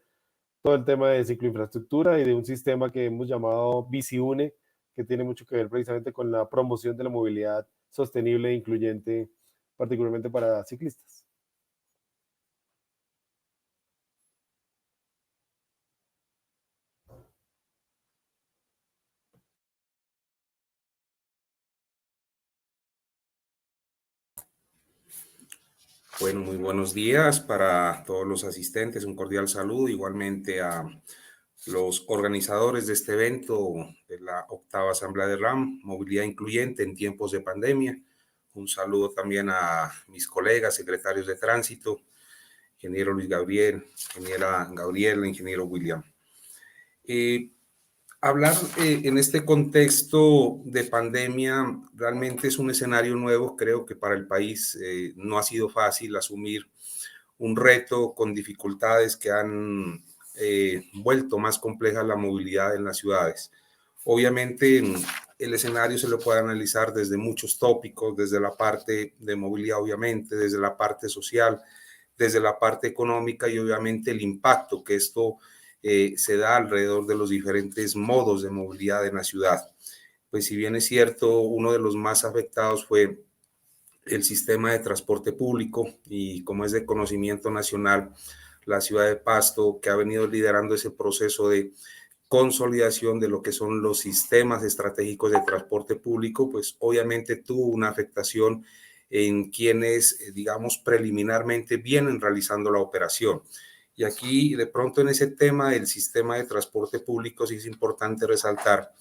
Speaker 9: todo el tema de cicloinfraestructura y de un sistema que hemos llamado BiciUne, que tiene mucho que ver precisamente con la promoción de la movilidad sostenible e incluyente, particularmente para ciclistas.
Speaker 10: Bueno, muy buenos días para todos los asistentes, un cordial saludo, igualmente a los organizadores de este evento de la 8ª Asamblea de RAM, Movilidad Incluyente en tiempos de pandemia. Un saludo también a mis colegas, secretarios de tránsito, ingeniero Luis Gabriel, ingeniera Gabriela, ingeniero William. Hablar en este contexto de pandemia realmente es un escenario nuevo. Creo que para el país no ha sido fácil asumir un reto con dificultades que han vuelto más compleja la movilidad en las ciudades. Obviamente el escenario se lo puede analizar desde muchos tópicos, desde la parte de movilidad obviamente, desde la parte social, desde la parte económica y obviamente el impacto que esto se da alrededor de los diferentes modos de movilidad en la ciudad. Pues si bien es cierto, uno de los más afectados fue el sistema de transporte público y como es de conocimiento nacional, la ciudad de Pasto, que ha venido liderando ese proceso de consolidación de lo que son los sistemas estratégicos de transporte público, pues obviamente tuvo una afectación en quienes, digamos, preliminarmente vienen realizando la operación. Y aquí, de pronto, en ese tema del sistema de transporte público, sí es importante resaltar,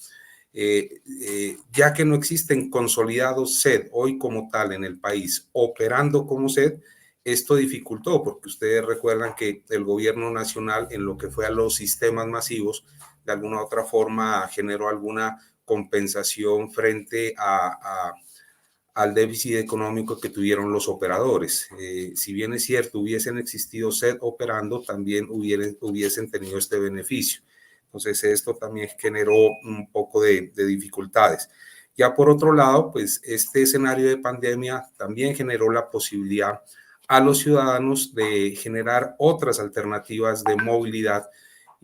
Speaker 10: ya que no existen consolidados SED hoy como tal en el país, operando como SED, esto dificultó, porque ustedes recuerdan que el gobierno nacional, en lo que fue a los sistemas masivos, de alguna u otra forma generó alguna compensación frente a al déficit económico que tuvieron los operadores. Si bien es cierto, hubiesen existido SED operando, también hubiesen tenido este beneficio. Entonces, esto también generó un poco de dificultades. Ya por otro lado, pues este escenario de pandemia también generó la posibilidad a los ciudadanos de generar otras alternativas de movilidad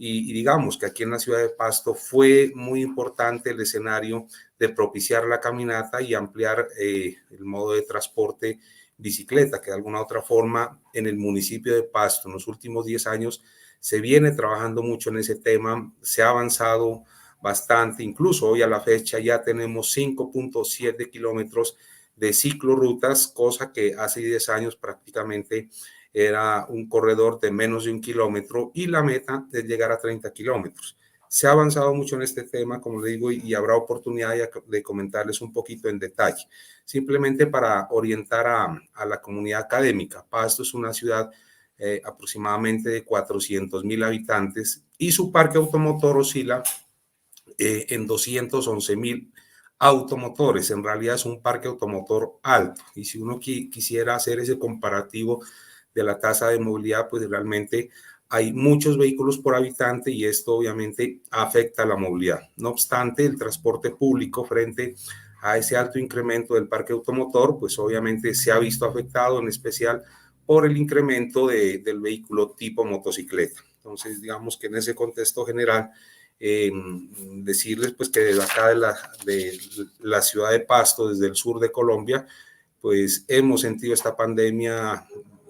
Speaker 10: y digamos que aquí en la ciudad de Pasto fue muy importante el escenario de propiciar la caminata y ampliar el modo de transporte bicicleta, que de alguna otra forma en el municipio de Pasto en los últimos 10 años se viene trabajando mucho en ese tema, se ha avanzado bastante, incluso hoy a la fecha ya tenemos 5.7 kilómetros de ciclorrutas, cosa que hace 10 años prácticamente era un corredor de menos de 1 kilómetro y la meta es llegar a 30 kilómetros. Se ha avanzado mucho en este tema, como le digo, y habrá oportunidad de comentarles un poquito en detalle. Simplemente para orientar a la comunidad académica, Pasto es una ciudad aproximadamente de 400,000 habitantes y su parque automotor oscila en 211,000 automotores. En realidad es un parque automotor alto y si uno quisiera hacer ese comparativo de la tasa de movilidad, pues realmente hay muchos vehículos por habitante y esto obviamente afecta a la movilidad. No obstante, el transporte público frente a ese alto incremento del parque automotor, pues obviamente se ha visto afectado en especial por el incremento del vehículo tipo motocicleta. Entonces, digamos que en ese contexto general, decirles pues que desde acá de la ciudad de Pasto, desde el sur de Colombia, pues hemos sentido esta pandemia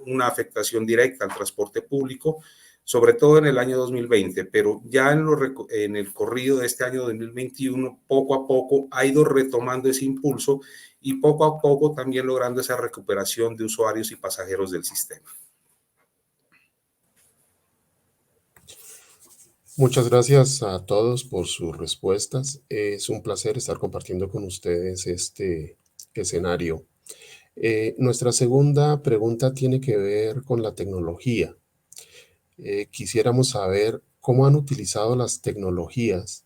Speaker 10: una afectación directa al transporte público, sobre todo en el año 2020, pero ya en el corrido de este año 2021, poco a poco ha ido retomando ese impulso y poco a poco también logrando esa recuperación de usuarios y pasajeros del sistema.
Speaker 11: Muchas gracias a todos por sus respuestas. Es un placer estar compartiendo con ustedes este escenario. Nuestra segunda pregunta tiene que ver con la tecnología. Quisiéramos saber cómo han utilizado las tecnologías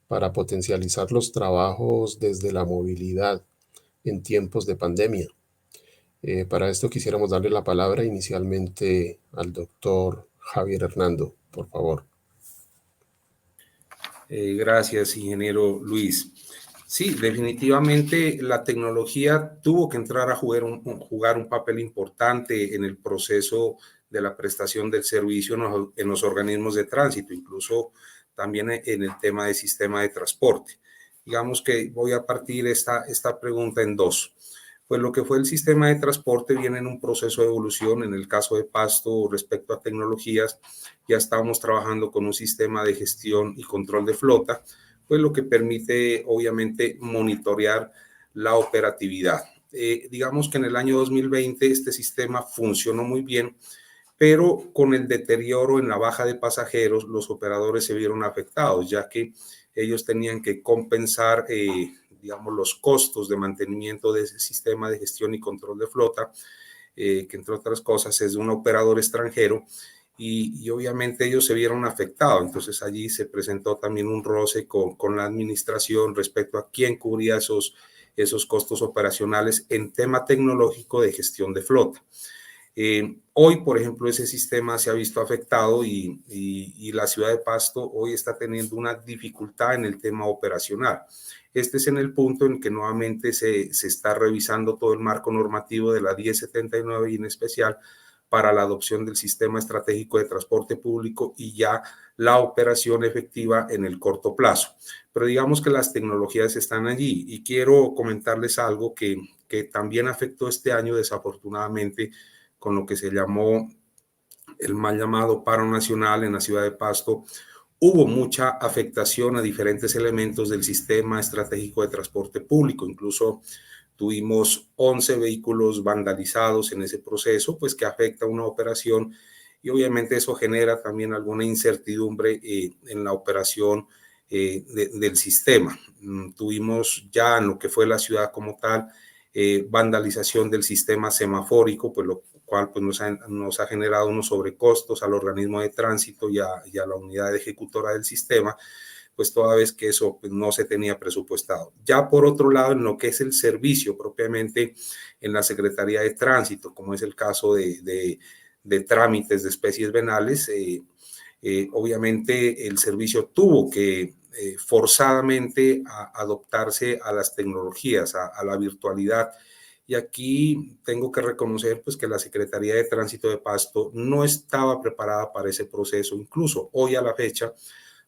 Speaker 11: para potencializar los trabajos desde la movilidad en tiempos de pandemia. Para esto quisiéramos darle la palabra inicialmente al doctor Javier Hernando, por favor.
Speaker 10: Gracias, ingeniero Luis. Sí, definitivamente la tecnología tuvo que entrar a jugar un papel importante en el proceso de la prestación del servicio en los organismos de tránsito, incluso también en el tema del sistema de transporte. Digamos que voy a partir esta pregunta en dos. Pues lo que fue el sistema de transporte viene en un proceso de evolución. En el caso de Pasto, respecto a tecnologías, ya estábamos trabajando con un sistema de gestión y control de flota, pues lo que permite obviamente monitorear la operatividad. Digamos que en el año 2020 este sistema funcionó muy bien, pero con el deterioro en la baja de pasajeros, los operadores se vieron afectados, ya que ellos tenían que compensar digamos, los costos de mantenimiento de ese sistema de gestión y control de flota, que entre otras cosas es de un operador extranjero, y obviamente ellos se vieron afectados. Entonces allí se presentó también un roce con la administración respecto a quién cubría esos costos operacionales en tema tecnológico de gestión de flota. Hoy, por ejemplo, ese sistema se ha visto afectado y la ciudad de Pasto hoy está teniendo una dificultad en el tema operacional. Este es en el punto en que nuevamente se está revisando todo el marco normativo de la 1079 y en especial para la adopción del sistema estratégico de transporte público y ya la operación efectiva en el corto plazo. Pero digamos que las tecnologías están allí y quiero comentarles algo que también afectó este año desafortunadamente con lo que se llamó el mal llamado paro nacional en la ciudad de Pasto. Hubo mucha afectación a diferentes elementos del sistema estratégico de transporte público, incluso tuvimos 11 vehículos vandalizados en ese proceso, pues que afecta una operación y obviamente eso genera también alguna incertidumbre en la operación del sistema. Tuvimos ya en lo que fue la ciudad como tal, vandalización del sistema semafórico, pues lo cual pues nos ha generado unos sobrecostos al organismo de tránsito y a la unidad ejecutora del sistema, pues toda vez que eso pues, no se tenía presupuestado. Ya por otro lado, en lo que es el servicio propiamente en la Secretaría de Tránsito, como es el caso de trámites de especies venales, obviamente el servicio tuvo que forzadamente adoptarse a las tecnologías, a la virtualidad. Y aquí tengo que reconocer pues, que la Secretaría de Tránsito de Pasto no estaba preparada para ese proceso. Incluso hoy a la fecha,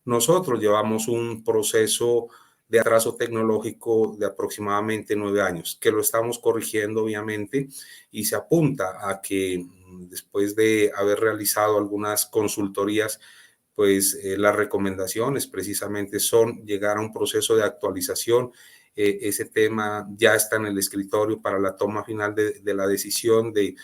Speaker 10: nosotros llevamos un proceso de atraso tecnológico de aproximadamente 9 años, que lo estamos corrigiendo obviamente y se apunta a que después de haber realizado algunas consultorías, pues las recomendaciones precisamente son llegar a un proceso de actualización. Ese tema ya está en el escritorio para la toma final de la decisión de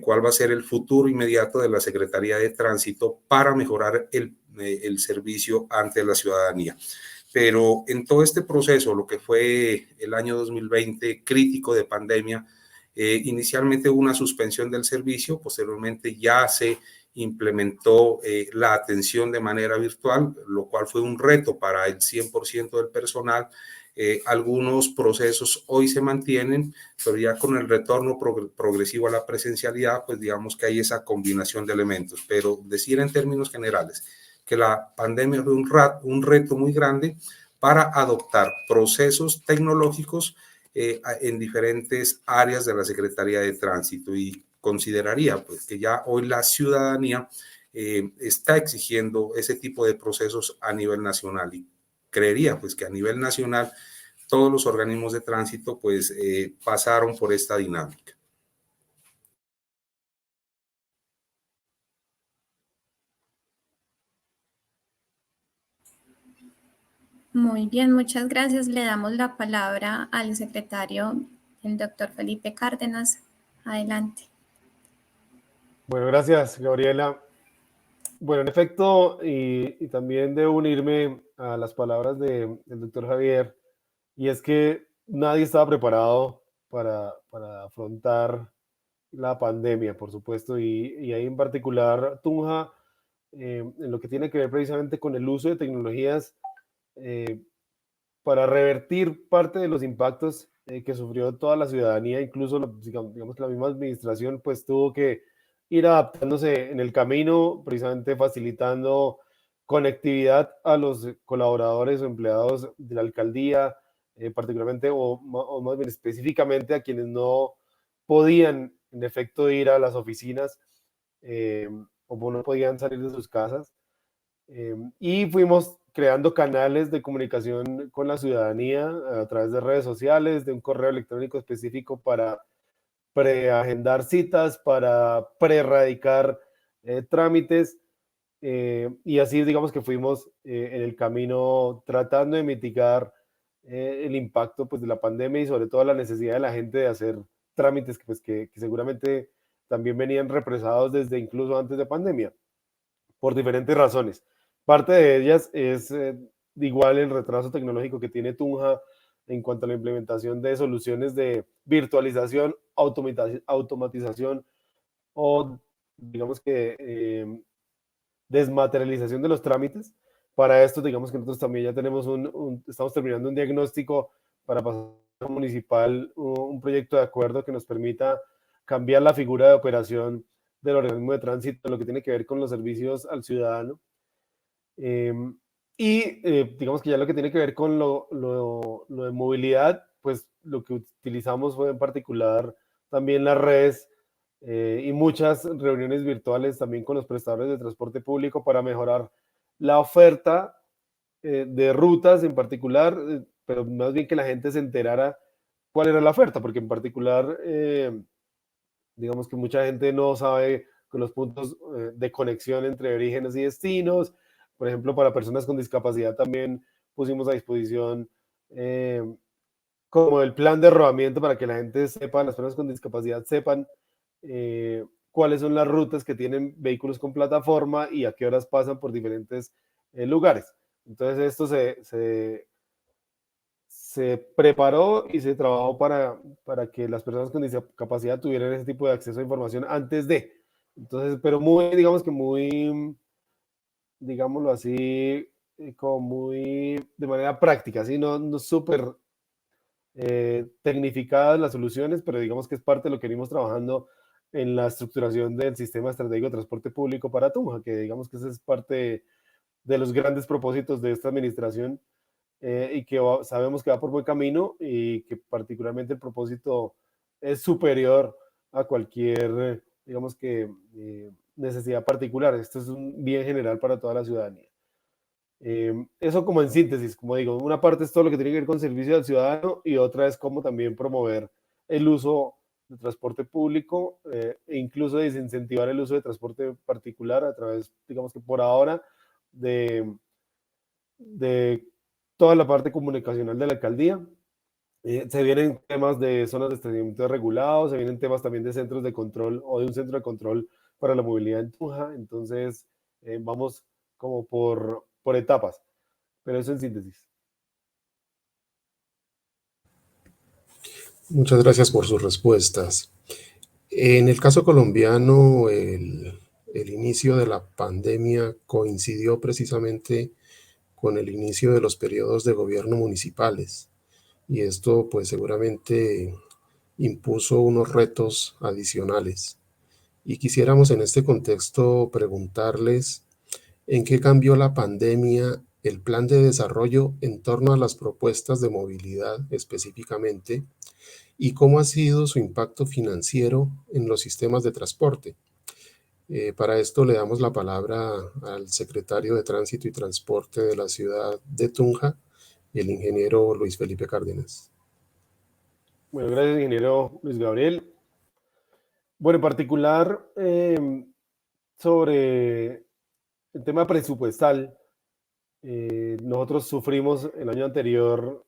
Speaker 10: cuál va a ser el futuro inmediato de la Secretaría de Tránsito para mejorar el servicio ante la ciudadanía. Pero en todo este proceso, lo que fue el año 2020 crítico de pandemia, inicialmente hubo una suspensión del servicio, posteriormente ya se implementó la atención de manera virtual, lo cual fue un reto para el 100% del personal. Algunos procesos hoy se mantienen, pero ya con el retorno progresivo a la presencialidad, pues digamos que hay esa combinación de elementos. Pero decir en términos generales que la pandemia fue un reto muy grande para adoptar procesos tecnológicos en diferentes áreas de la Secretaría de Tránsito, y consideraría pues que ya hoy la ciudadanía está exigiendo ese tipo de procesos a nivel nacional, y creería pues que a nivel nacional todos los organismos de tránsito pues pasaron por esta dinámica.
Speaker 8: Muy bien, muchas gracias. Le damos la palabra al secretario, el doctor Felipe Cárdenas. Adelante.
Speaker 9: Bueno, gracias, Gabriela. Bueno, en efecto, y también debo unirme a las palabras del doctor Javier, y es que nadie estaba preparado para afrontar la pandemia, por supuesto, y ahí en particular Tunja, en lo que tiene que ver precisamente con el uso de tecnologías para revertir parte de los impactos que sufrió toda la ciudadanía, incluso digamos que la misma administración pues tuvo que ir adaptándose en el camino, precisamente facilitando conectividad a los colaboradores o empleados de la alcaldía, particularmente o más bien específicamente a quienes no podían en efecto ir a las oficinas o no podían salir de sus casas. Y fuimos creando canales de comunicación con la ciudadanía a través de redes sociales, de un correo electrónico específico para preagendar citas, para preradicar trámites, y así digamos que fuimos en el camino tratando de mitigar el impacto pues, de la pandemia y sobre todo la necesidad de la gente de hacer trámites que seguramente también venían represados desde incluso antes de pandemia, por diferentes razones. Parte de ellas es igual el retraso tecnológico que tiene Tunja en cuanto a la implementación de soluciones de virtualización, automatización o digamos que desmaterialización de los trámites. Para esto, digamos que nosotros también ya tenemos estamos terminando un diagnóstico para pasar a municipal, un proyecto de acuerdo que nos permita cambiar la figura de operación del organismo de tránsito, lo que tiene que ver con los servicios al ciudadano. Digamos que ya lo que tiene que ver con lo de movilidad, pues lo que utilizamos fue en particular también las redes y muchas reuniones virtuales también con los prestadores de transporte público para mejorar la oferta de rutas en particular, pero más bien que la gente se enterara cuál era la oferta, porque en particular, digamos que mucha gente no sabe con los puntos de conexión entre orígenes y destinos. Por ejemplo, para personas con discapacidad también pusimos a disposición como el plan de rodamiento para que la gente sepa, las personas con discapacidad sepan cuáles son las rutas que tienen vehículos con plataforma y a qué horas pasan por diferentes lugares. Entonces esto se preparó y se trabajó para que las personas con discapacidad tuvieran ese tipo de acceso a información antes de. Entonces, pero muy, digamos que muy, digámoslo así, como muy de manera práctica, ¿sí? No súper tecnificadas las soluciones, pero digamos que es parte de lo que venimos trabajando en la estructuración del sistema estratégico de transporte público para Tunja, que digamos que ese es parte de los grandes propósitos de esta administración y que sabemos que va por buen camino y que particularmente el propósito es superior a cualquier, digamos que, necesidad particular. Esto es un bien general para toda la ciudadanía. Eso como en síntesis, como digo, una parte es todo lo que tiene que ver con servicio al ciudadano y otra es cómo también promover el uso de transporte público e incluso desincentivar el uso de transporte particular a través, digamos que por ahora, de toda la parte comunicacional de la alcaldía. Se vienen temas de zonas de estacionamiento regulados, se vienen temas también de centros de control o de un centro de control para la movilidad en Tunja. Entonces, vamos como por etapas, pero eso en síntesis.
Speaker 11: Muchas gracias por sus respuestas. En el caso colombiano, el inicio de la pandemia coincidió precisamente con el inicio de los periodos de gobierno municipales y esto pues seguramente impuso unos retos adicionales. Y quisiéramos en este contexto preguntarles en qué cambió la pandemia el plan de desarrollo en torno a las propuestas de movilidad específicamente y cómo ha sido su impacto financiero en los sistemas de transporte. Para esto le damos la palabra al secretario de Tránsito y Transporte de la ciudad de Tunja, el ingeniero Luis Felipe Cárdenas.
Speaker 9: Bueno, gracias, ingeniero Luis Gabriel. Bueno, en particular, sobre el tema presupuestal, nosotros sufrimos el año anterior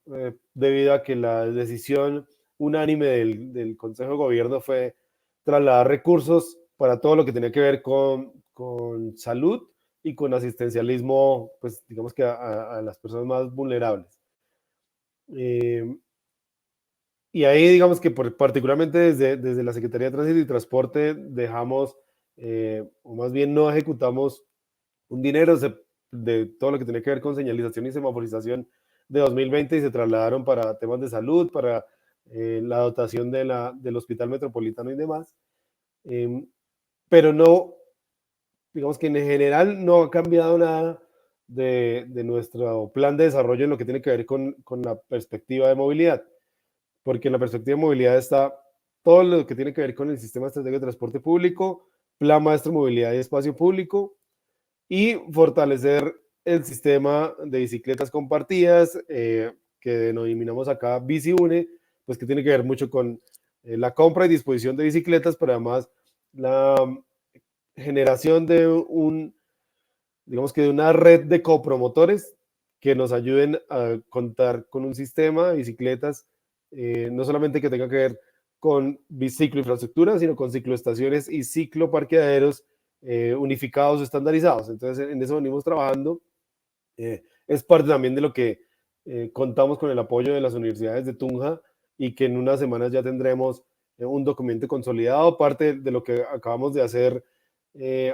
Speaker 9: debido a que la decisión unánime del Consejo de Gobierno fue trasladar recursos para todo lo que tenía que ver con salud y con asistencialismo, pues digamos que a las personas más vulnerables. Y ahí digamos que particularmente desde la Secretaría de Tránsito y Transporte dejamos, o más bien no ejecutamos un dinero de todo lo que tiene que ver con señalización y semaforización de 2020 y se trasladaron para temas de salud, para la dotación del Hospital Metropolitano y demás. Pero no, digamos que en general no ha cambiado nada de nuestro plan de desarrollo en lo que tiene que ver con la perspectiva de movilidad, porque en la perspectiva de movilidad está todo lo que tiene que ver con el sistema estratégico de transporte público, plan maestro movilidad y espacio público, y fortalecer el sistema de bicicletas compartidas, que denominamos acá BiciUne, pues que tiene que ver mucho con la compra y disposición de bicicletas, pero además la generación de digamos que de una red de copromotores que nos ayuden a contar con un sistema de bicicletas, no solamente que tenga que ver con bicicloinfraestructura, sino con cicloestaciones y cicloparqueaderos unificados, estandarizados. Entonces, en eso venimos trabajando. Es parte también de lo que contamos con el apoyo de las universidades de Tunja y que en unas semanas ya tendremos un documento consolidado. Parte de lo que acabamos de hacer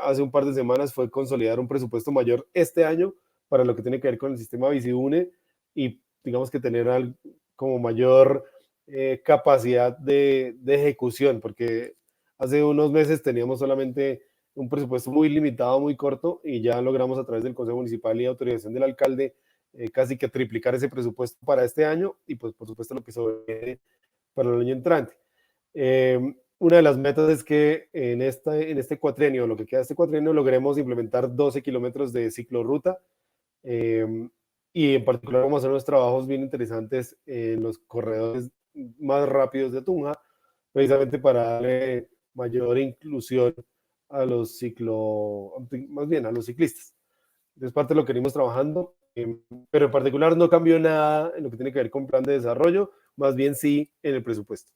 Speaker 9: hace un par de semanas fue consolidar un presupuesto mayor este año para lo que tiene que ver con el sistema BiciUne y digamos que tener como mayor capacidad de ejecución, porque hace unos meses teníamos solamente un presupuesto muy limitado, muy corto, y ya logramos a través del Consejo Municipal y autorización del alcalde casi que triplicar ese presupuesto para este año y pues por supuesto lo que se viene para el año entrante. Una de las metas es que en este cuatrienio, lo que queda de este cuatrienio, logremos implementar 12 kilómetros de ciclorruta y en particular vamos a hacer unos trabajos bien interesantes en los corredores más rápidos de Tunja, precisamente para darle mayor inclusión a los más bien a los ciclistas. Es parte de lo que venimos trabajando, pero en particular no cambió nada en lo que tiene que ver con plan de desarrollo, más bien sí en el presupuesto.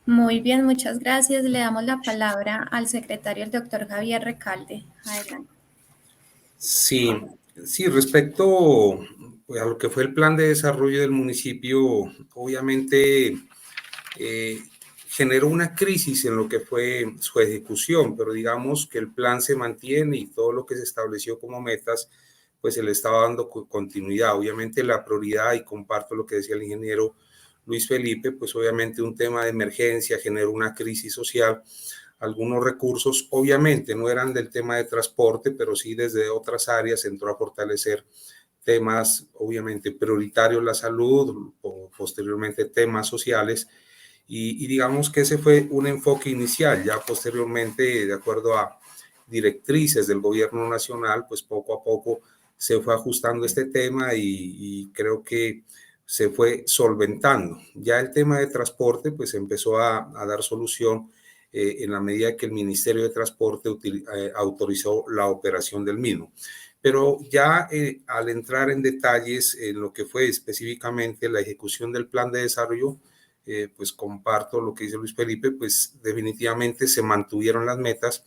Speaker 8: Muy bien, muchas gracias. Le damos la palabra al secretario, el doctor Javier Recalde. Adelante.
Speaker 10: Sí, respecto a lo que fue el plan de desarrollo del municipio, obviamente generó una crisis en lo que fue su ejecución, pero digamos que el plan se mantiene y todo lo que se estableció como metas, pues se le estaba dando continuidad. Obviamente la prioridad, y comparto lo que decía el ingeniero Luis Felipe, pues obviamente un tema de emergencia generó una crisis social. Algunos recursos obviamente no eran del tema de transporte, pero sí desde otras áreas entró a fortalecer temas obviamente prioritarios, la salud, o posteriormente temas sociales, y digamos que ese fue un enfoque inicial. Ya posteriormente, de acuerdo a directrices del gobierno nacional, pues poco a poco se fue ajustando este tema y creo que se fue solventando. Ya el tema de transporte pues empezó a dar solución en la medida que el Ministerio de Transporte autorizó la operación del mismo. Pero ya al entrar en detalles en lo que fue específicamente la ejecución del plan de desarrollo, pues comparto lo que dice Luis Felipe, pues definitivamente se mantuvieron las metas.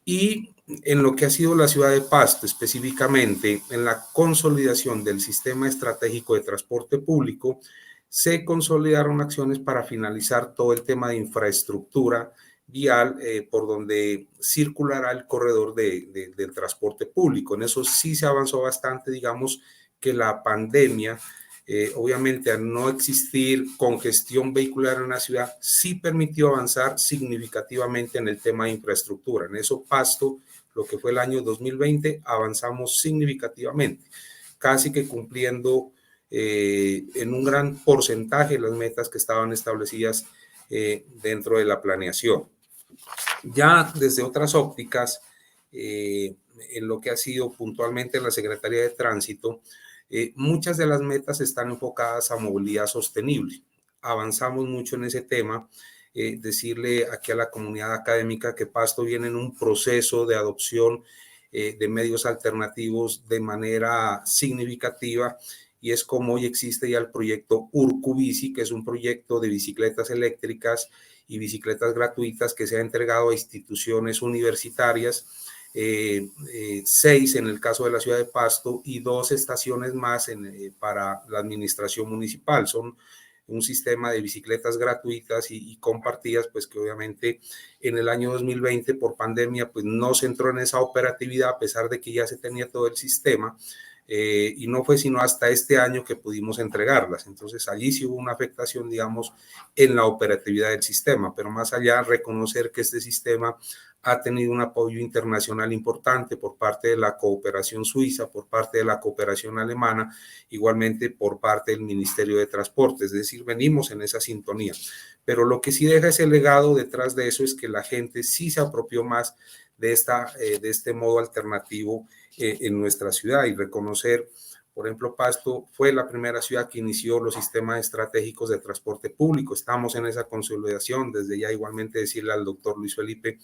Speaker 10: Y en lo que ha sido la ciudad de Pasto, específicamente en la consolidación del sistema estratégico de transporte público, se consolidaron acciones para finalizar todo el tema de infraestructura vial por donde circulará el corredor del transporte público. En eso sí se avanzó bastante, digamos que la pandemia, obviamente al no existir congestión vehicular en la ciudad, sí permitió avanzar significativamente en el tema de infraestructura. En eso Pasto, lo que fue el año 2020, avanzamos significativamente, casi que cumpliendo en un gran porcentaje las metas que estaban establecidas dentro de la planeación. Ya desde otras ópticas, en lo que ha sido puntualmente la Secretaría de Tránsito, muchas de las metas están enfocadas a movilidad sostenible. Avanzamos mucho en ese tema. Decirle aquí a la comunidad académica que Pasto viene en un proceso de adopción de medios alternativos de manera significativa, y es como hoy existe ya el proyecto Urcubici, que es un proyecto de bicicletas eléctricas y bicicletas gratuitas que se ha entregado a instituciones universitarias, 6 en el caso de la ciudad de Pasto y 2 estaciones más para la administración municipal. Son un sistema de bicicletas gratuitas y compartidas, pues que obviamente en el año 2020 por pandemia pues no se entró en esa operatividad a pesar de que ya se tenía todo el sistema. Y no fue sino hasta este año que pudimos entregarlas. Entonces allí sí hubo una afectación, digamos, en la operatividad del sistema, pero más allá reconocer que este sistema ha tenido un apoyo internacional importante por parte de la cooperación suiza, por parte de la cooperación alemana, igualmente por parte del Ministerio de Transporte, es decir, venimos en esa sintonía. Pero lo que sí deja ese legado detrás de eso es que la gente sí se apropió más de este modo alternativo en nuestra ciudad, y reconocer, por ejemplo, Pasto fue la primera ciudad que inició los sistemas estratégicos de transporte público. Estamos en esa consolidación. Desde ya igualmente decirle al doctor Luis Felipe,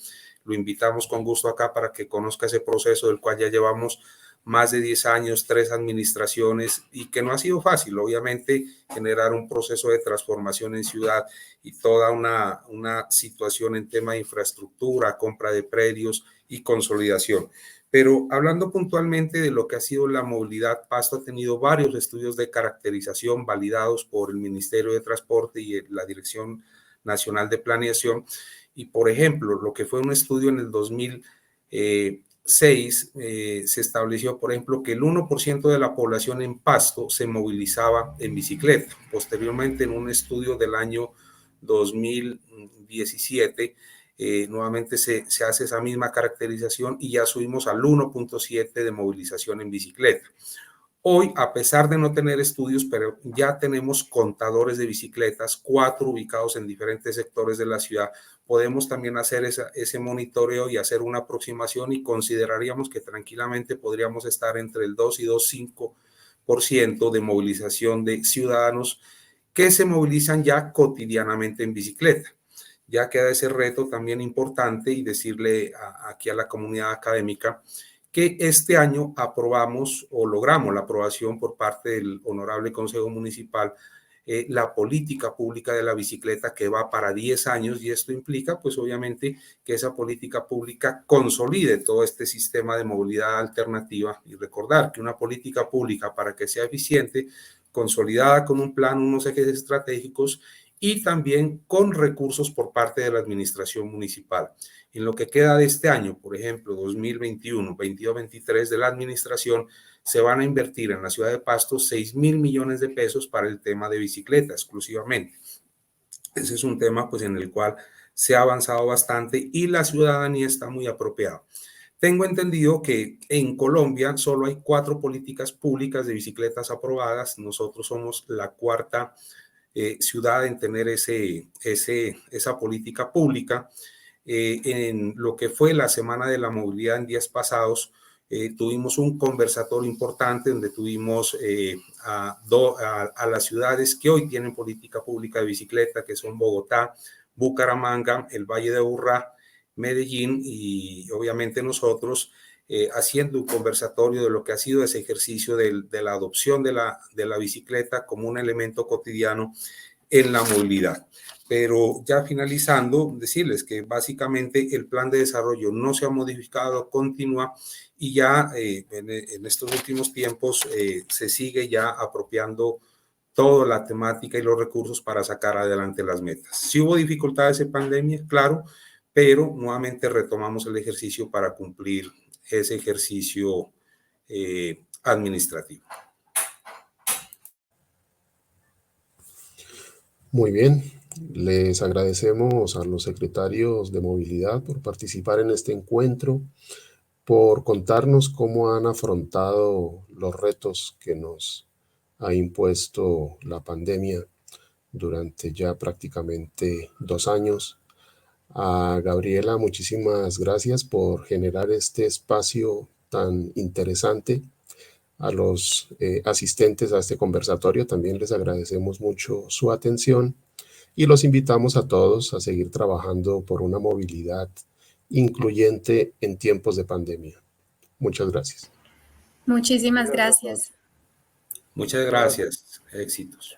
Speaker 10: lo invitamos con gusto acá para que conozca ese proceso del cual ya llevamos más de 10 años, 3 administraciones, y que no ha sido fácil, obviamente, generar un proceso de transformación en ciudad y toda una situación en tema de infraestructura, compra de predios y consolidación. Pero hablando puntualmente de lo que ha sido la movilidad, Pasto ha tenido varios estudios de caracterización validados por el Ministerio de Transporte y la Dirección Nacional de Planeación. Y, por ejemplo, lo que fue un estudio en el 2006, se estableció, por ejemplo, que el 1% de la población en Pasto se movilizaba en bicicleta. Posteriormente, en un estudio del año 2017, nuevamente se hace esa misma caracterización y ya subimos al 1.7 de movilización en bicicleta. Hoy, a pesar de no tener estudios, pero ya tenemos contadores de bicicletas, 4 ubicados en diferentes sectores de la ciudad. Podemos también hacer ese monitoreo y hacer una aproximación, y consideraríamos que tranquilamente podríamos estar entre el 2 y 2,5% de movilización de ciudadanos que se movilizan ya cotidianamente en bicicleta. Ya queda ese reto también importante, y decirle aquí a la comunidad académica que este año aprobamos o logramos la aprobación por parte del Honorable Consejo Municipal la política pública de la bicicleta, que va para 10 años, y esto implica pues obviamente que esa política pública consolide todo este sistema de movilidad alternativa, y recordar que una política pública, para que sea eficiente, consolidada con un plan, unos ejes estratégicos, y también con recursos por parte de la administración municipal. En lo que queda de este año, por ejemplo, 2021, 22-23 de la administración, se van a invertir en la ciudad de Pasto 6.000 millones de pesos para el tema de bicicleta exclusivamente. Ese es un tema pues en el cual se ha avanzado bastante y la ciudadanía está muy apropiada. Tengo entendido que en Colombia solo hay 4 políticas públicas de bicicletas aprobadas. Nosotros somos la cuarta ciudad en tener esa política pública. En lo que fue la Semana de la Movilidad en días pasados, tuvimos un conversatorio importante donde tuvimos a las ciudades que hoy tienen política pública de bicicleta, que son Bogotá, Bucaramanga, el Valle de Aburrá, Medellín y obviamente nosotros haciendo un conversatorio de lo que ha sido ese ejercicio de la adopción de la bicicleta como un elemento cotidiano en la movilidad. Pero ya finalizando, decirles que básicamente el plan de desarrollo no se ha modificado, continúa y ya en estos últimos tiempos se sigue ya apropiando toda la temática y los recursos para sacar adelante las metas. Sí hubo dificultades en pandemia, claro, pero nuevamente retomamos el ejercicio para cumplir ese ejercicio administrativo.
Speaker 11: Muy bien, les agradecemos a los secretarios de movilidad por participar en este encuentro, por contarnos cómo han afrontado los retos que nos ha impuesto la pandemia durante ya prácticamente 2 años. A Gabriela, muchísimas gracias por generar este espacio tan interesante. A los asistentes a este conversatorio también les agradecemos mucho su atención y los invitamos a todos a seguir trabajando por una movilidad incluyente en tiempos de pandemia. Muchas gracias.
Speaker 8: Muchísimas gracias.
Speaker 10: Muchas gracias. Éxitos.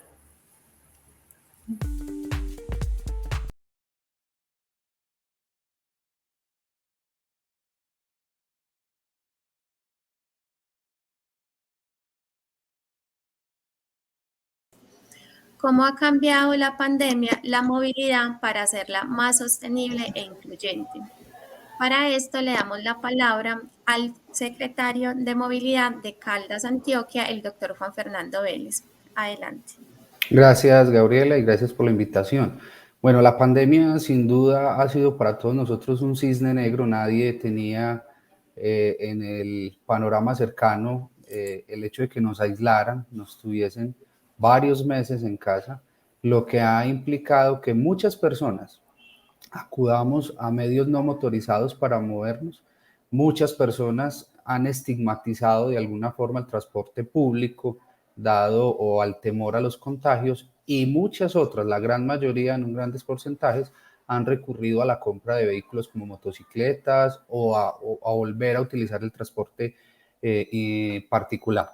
Speaker 8: ¿Cómo ha cambiado la pandemia la movilidad para hacerla más sostenible e incluyente? Para esto le damos la palabra al secretario de Movilidad de Caldas, Antioquia, el doctor Juan Fernando Vélez. Adelante.
Speaker 12: Gracias, Gabriela, y gracias por la invitación. Bueno, la pandemia sin duda ha sido para todos nosotros un cisne negro. Nadie tenía en el panorama cercano el hecho de que nos aislaran, nos tuviesen varios meses en casa, lo que ha implicado que muchas personas acudamos a medios no motorizados para movernos. Muchas personas han estigmatizado de alguna forma el transporte público, dado o al temor a los contagios, y muchas otras, la gran mayoría en un grandes porcentajes, han recurrido a la compra de vehículos como motocicletas o a volver a utilizar el transporte particular.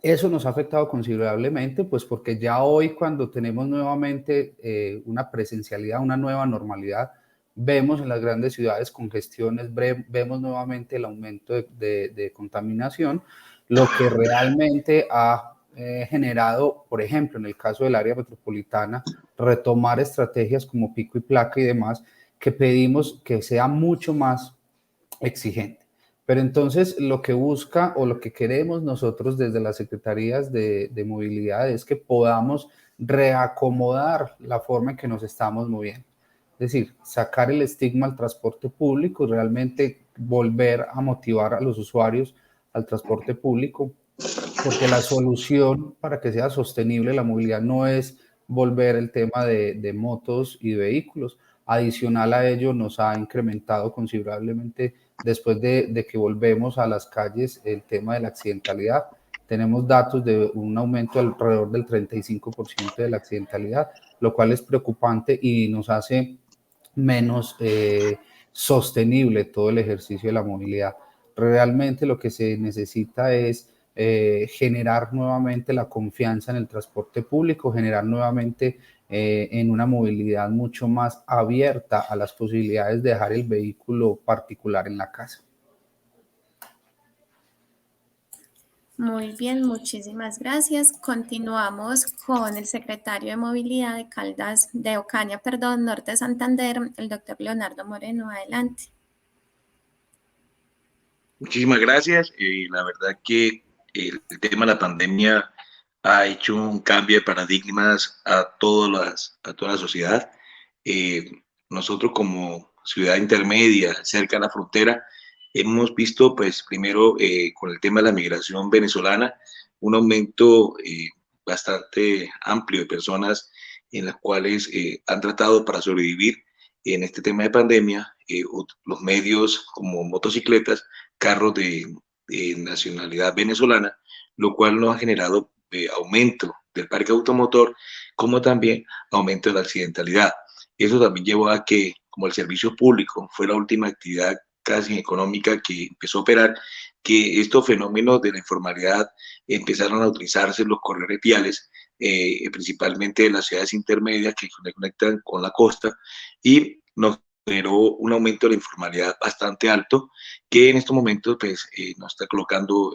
Speaker 12: Eso nos ha afectado considerablemente, pues porque ya hoy cuando tenemos nuevamente una presencialidad, una nueva normalidad, vemos en las grandes ciudades congestiones, vemos nuevamente el aumento de contaminación, lo que realmente ha generado, por ejemplo, en el caso del área metropolitana, retomar estrategias como pico y placa y demás, que pedimos que sea mucho más exigente. Pero entonces lo que busca o lo que queremos nosotros desde las secretarías de movilidad es que podamos reacomodar la forma en que nos estamos moviendo. Es decir, sacar el estigma al transporte público y realmente volver a motivar a los usuarios al transporte público, porque la solución para que sea sostenible la movilidad no es volver el tema de motos y de vehículos. Adicional a ello, nos ha incrementado considerablemente después de que volvemos a las calles el tema de la accidentalidad. Tenemos datos de un aumento alrededor del 35% de la accidentalidad, lo cual es preocupante y nos hace menos sostenible todo el ejercicio de la movilidad. Realmente lo que se necesita es generar nuevamente la confianza en el transporte público, generar nuevamente en una movilidad mucho más abierta a las posibilidades de dejar el vehículo particular en la casa.
Speaker 8: Muy bien, muchísimas gracias. Continuamos con el secretario de Movilidad de Ocaña, Norte de Santander, el doctor Leonardo Moreno. Adelante.
Speaker 13: Muchísimas gracias. La verdad que el tema de la pandemia ha hecho un cambio de paradigmas a toda la sociedad. Nosotros como ciudad intermedia, cerca de la frontera, hemos visto, pues, primero con el tema de la migración venezolana, un aumento bastante amplio de personas en las cuales han tratado para sobrevivir en este tema de pandemia, los medios como motocicletas, carros de nacionalidad venezolana, lo cual nos ha generado aumento del parque automotor, como también aumento de la accidentalidad. Eso también llevó a que, como el servicio público fue la última actividad casi económica que empezó a operar, que estos fenómenos de la informalidad empezaron a utilizarse en los corredores viales, principalmente en las ciudades intermedias que se conectan con la costa, y nos generó un aumento de la informalidad bastante alto, que en estos momentos pues, nos está colocando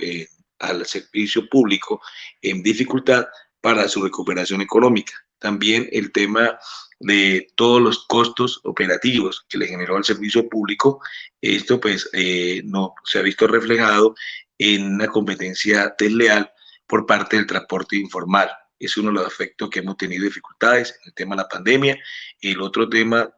Speaker 13: al servicio público en dificultad para su recuperación económica. También el tema de todos los costos operativos que le generó al servicio público, esto pues no se ha visto reflejado en una competencia desleal por parte del transporte informal. Es uno de los aspectos que hemos tenido dificultades en el tema de la pandemia. El otro tema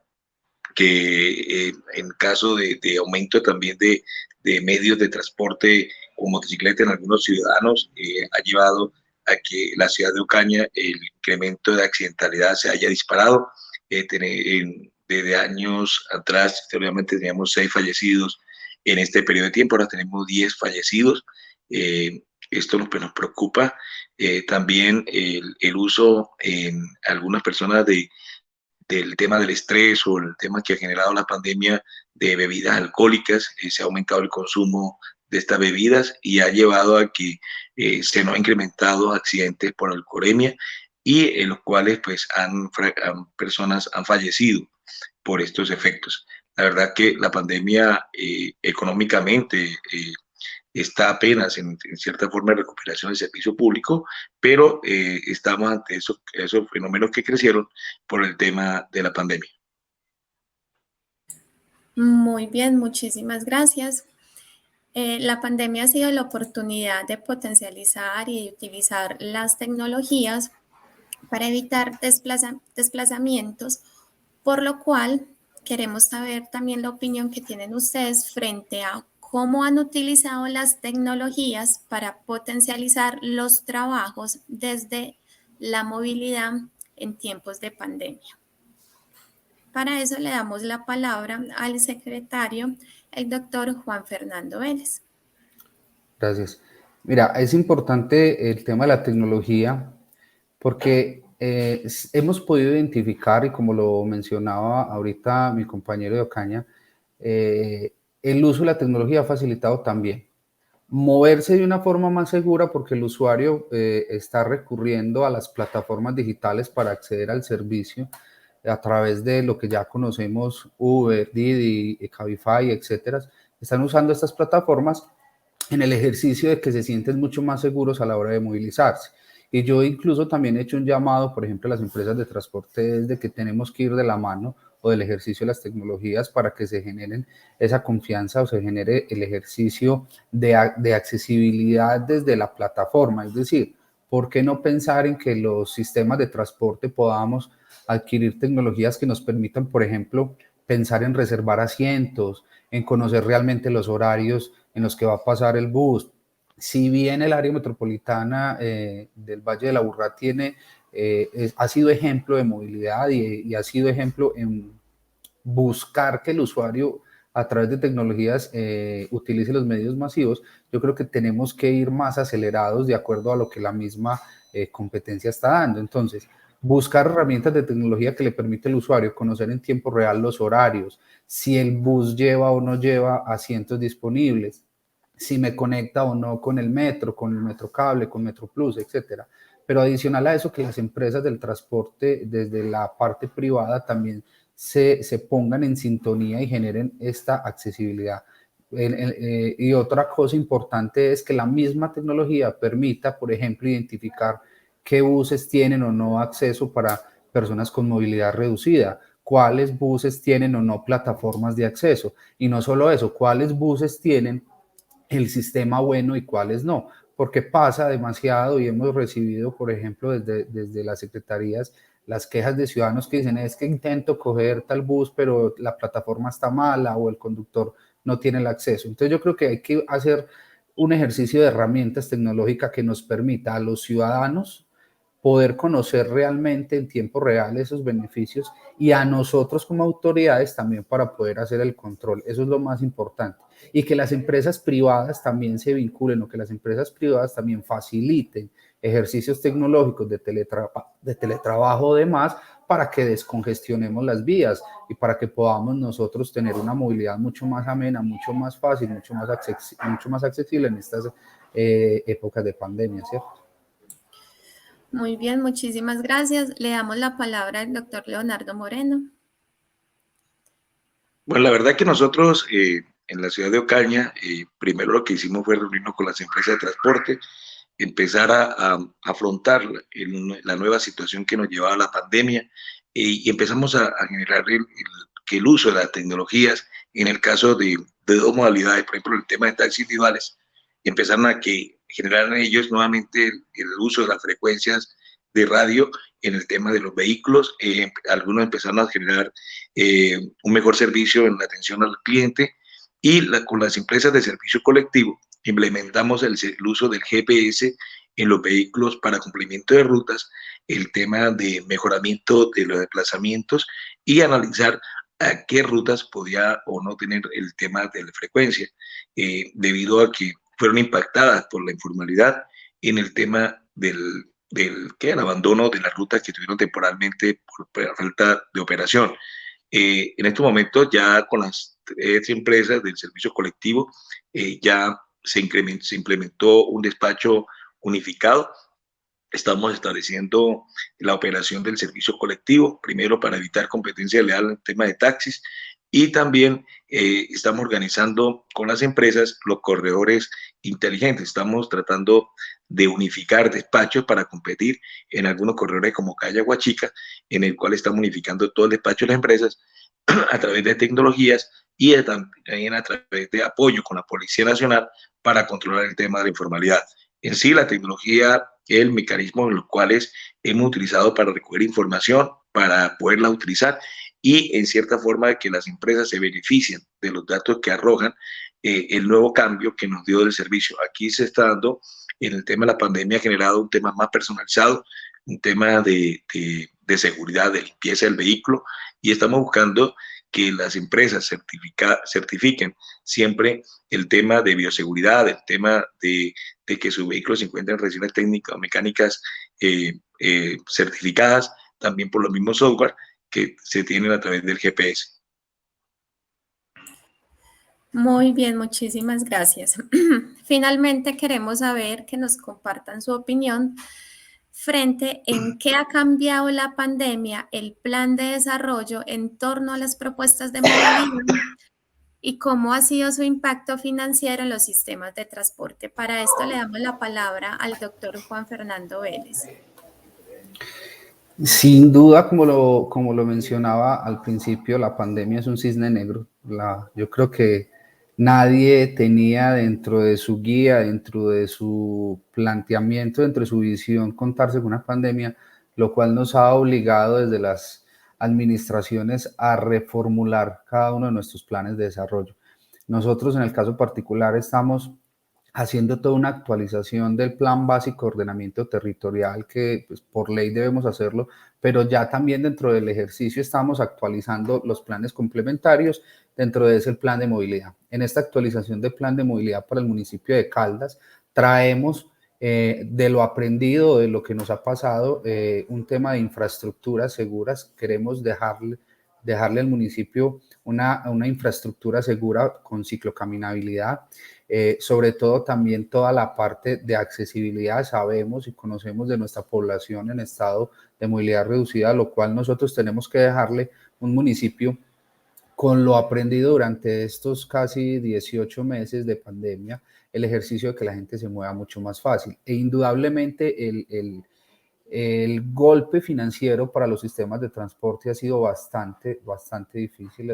Speaker 13: que en caso de aumento también de medios de transporte como motocicleta en algunos ciudadanos ha llevado a que la ciudad de Ocaña el incremento de accidentalidad se haya disparado. Desde años atrás, obviamente teníamos 6 fallecidos en este periodo de tiempo, ahora tenemos 10 fallecidos. Esto nos preocupa. También el uso en algunas personas del tema del estrés o el tema que ha generado la pandemia de bebidas alcohólicas. Se ha aumentado el consumo de estas bebidas y ha llevado a que se nos han incrementado accidentes por alcoholemia y en los cuales pues personas han fallecido por estos efectos. La verdad que la pandemia económicamente está apenas en cierta forma de recuperación del servicio público, pero estamos ante esos fenómenos que crecieron por el tema de la pandemia.
Speaker 8: Muy bien, muchísimas gracias. La pandemia ha sido la oportunidad de potencializar y de utilizar las tecnologías para evitar desplazamientos, por lo cual queremos saber también la opinión que tienen ustedes frente a cómo han utilizado las tecnologías para potencializar los trabajos desde la movilidad en tiempos de pandemia. Para eso le damos la palabra al secretario, el doctor Juan Fernando Vélez.
Speaker 12: Gracias. Mira, es importante el tema de la tecnología porque hemos podido identificar, y como lo mencionaba ahorita mi compañero de Ocaña, el uso de la tecnología ha facilitado también moverse de una forma más segura porque el usuario está recurriendo a las plataformas digitales para acceder al servicio a través de lo que ya conocemos, Uber, Didi, Cabify, etcétera. Están usando estas plataformas en el ejercicio de que se sienten mucho más seguros a la hora de movilizarse. Y yo incluso también he hecho un llamado, por ejemplo, a las empresas de transporte de que tenemos que ir de la mano o del ejercicio de las tecnologías para que se generen esa confianza o se genere el ejercicio de accesibilidad desde la plataforma. Es decir, ¿por qué no pensar en que los sistemas de transporte podamos adquirir tecnologías que nos permitan, por ejemplo, pensar en reservar asientos, en conocer realmente los horarios en los que va a pasar el bus? Si bien el área metropolitana del Valle de la Aburrá ha sido ejemplo de movilidad y ha sido ejemplo en buscar que el usuario a través de tecnologías utilice los medios masivos, yo creo que tenemos que ir más acelerados de acuerdo a lo que la misma competencia está dando. Entonces, buscar herramientas de tecnología que le permite al usuario conocer en tiempo real los horarios, si el bus lleva o no lleva asientos disponibles, si me conecta o no con el Metrocable, con MetroPlus, etcétera. Pero adicional a eso, que las empresas del transporte desde la parte privada también se pongan en sintonía y generen esta accesibilidad. Y otra cosa importante es que la misma tecnología permita, por ejemplo, identificar qué buses tienen o no acceso para personas con movilidad reducida, cuáles buses tienen o no plataformas de acceso, y no solo eso, cuáles buses tienen el sistema bueno y cuáles no, porque pasa demasiado y hemos recibido, por ejemplo, desde las secretarías, las quejas de ciudadanos que dicen es que intento coger tal bus, pero la plataforma está mala o el conductor no tiene el acceso. Entonces yo creo que hay que hacer un ejercicio de herramientas tecnológicas que nos permita a los ciudadanos poder conocer realmente en tiempo real esos beneficios y a nosotros como autoridades también para poder hacer el control. Eso es lo más importante. Y que las empresas privadas también se vinculen o que las empresas privadas también faciliten ejercicios tecnológicos de teletrabajo o demás para que descongestionemos las vías y para que podamos nosotros tener una movilidad mucho más amena, mucho más fácil, mucho más accesible en estas épocas de pandemia, ¿cierto?
Speaker 8: Muy bien, muchísimas gracias. Le damos la palabra al doctor Leonardo Moreno.
Speaker 13: Bueno, la verdad que nosotros en la ciudad de Ocaña, primero lo que hicimos fue reunirnos con las empresas de transporte, empezar a afrontar la nueva situación que nos llevaba la pandemia y empezamos a generar que el uso de las tecnologías, en el caso de dos modalidades, por ejemplo, el tema de taxis individuales, empezaron a generar ellos nuevamente el uso de las frecuencias de radio en el tema de los vehículos. Algunos empezaron a generar un mejor servicio en la atención al cliente y con las empresas de servicio colectivo implementamos el uso del GPS en los vehículos para cumplimiento de rutas, el tema de mejoramiento de los desplazamientos y analizar a qué rutas podía o no tener el tema de la frecuencia, debido a que fueron impactadas por la informalidad en el tema del abandono de las rutas que tuvieron temporalmente por falta de operación. En estos momentos ya con las tres empresas del servicio colectivo ya se implementó un despacho unificado. Estamos estableciendo la operación del servicio colectivo, primero para evitar competencia leal en el tema de taxis y también estamos organizando con las empresas los corredores inteligentes. Estamos tratando de unificar despachos para competir en algunos corredores como Calle Huachica, en el cual estamos unificando todo el despacho de las empresas a través de tecnologías y también a través de apoyo con la Policía Nacional para controlar el tema de la informalidad. En sí, la tecnología es el mecanismo en los cuales hemos utilizado para recoger información, para poderla utilizar y en cierta forma que las empresas se beneficien de los datos que arrojan el nuevo cambio que nos dio del servicio. Aquí se está dando, en el tema de la pandemia, ha generado un tema más personalizado, un tema de seguridad, de limpieza del vehículo y estamos buscando que las empresas certifiquen siempre el tema de bioseguridad, el tema de que sus vehículos se encuentren en revisiones técnicas o mecánicas certificadas, también por los mismos software que se tienen a través del GPS.
Speaker 8: Muy bien, muchísimas gracias. Finalmente queremos saber que nos compartan su opinión frente en qué ha cambiado la pandemia, el plan de desarrollo en torno a las propuestas de movilidad y cómo ha sido su impacto financiero en los sistemas de transporte. Para esto le damos la palabra al doctor Juan Fernando Vélez.
Speaker 12: Sin duda, como lo mencionaba al principio, la pandemia es un cisne negro. Yo creo que nadie tenía dentro de su guía, dentro de su planteamiento, dentro de su visión, contarse con una pandemia, lo cual nos ha obligado desde las administraciones a reformular cada uno de nuestros planes de desarrollo. Nosotros, en el caso particular, estamos haciendo toda una actualización del Plan Básico de Ordenamiento Territorial, que pues, por ley debemos hacerlo, pero ya también dentro del ejercicio estamos actualizando los planes complementarios dentro de ese plan de movilidad. En esta actualización del plan de movilidad para el municipio de Caldas, traemos de lo aprendido, de lo que nos ha pasado, un tema de infraestructuras seguras. Queremos dejarle al municipio una infraestructura segura con ciclocaminabilidad, sobre todo también toda la parte de accesibilidad. Sabemos y conocemos de nuestra población en estado de movilidad reducida, lo cual nosotros tenemos que dejarle un municipio con lo aprendido durante estos casi 18 meses de pandemia, el ejercicio de que la gente se mueva mucho más fácil. E indudablemente el golpe financiero para los sistemas de transporte ha sido bastante difícil.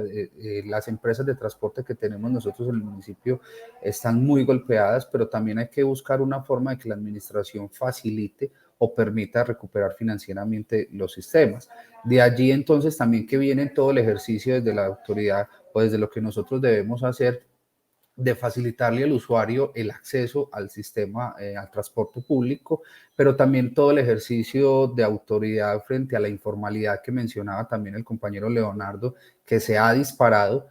Speaker 12: Las empresas de transporte que tenemos nosotros en el municipio están muy golpeadas, pero también hay que buscar una forma de que la administración facilite o permita recuperar financieramente los sistemas. De allí entonces también que viene todo el ejercicio desde la autoridad o desde lo que nosotros debemos hacer de facilitarle al usuario el acceso al sistema, al transporte público, pero también todo el ejercicio de autoridad frente a la informalidad que mencionaba también el compañero Leonardo, que se ha disparado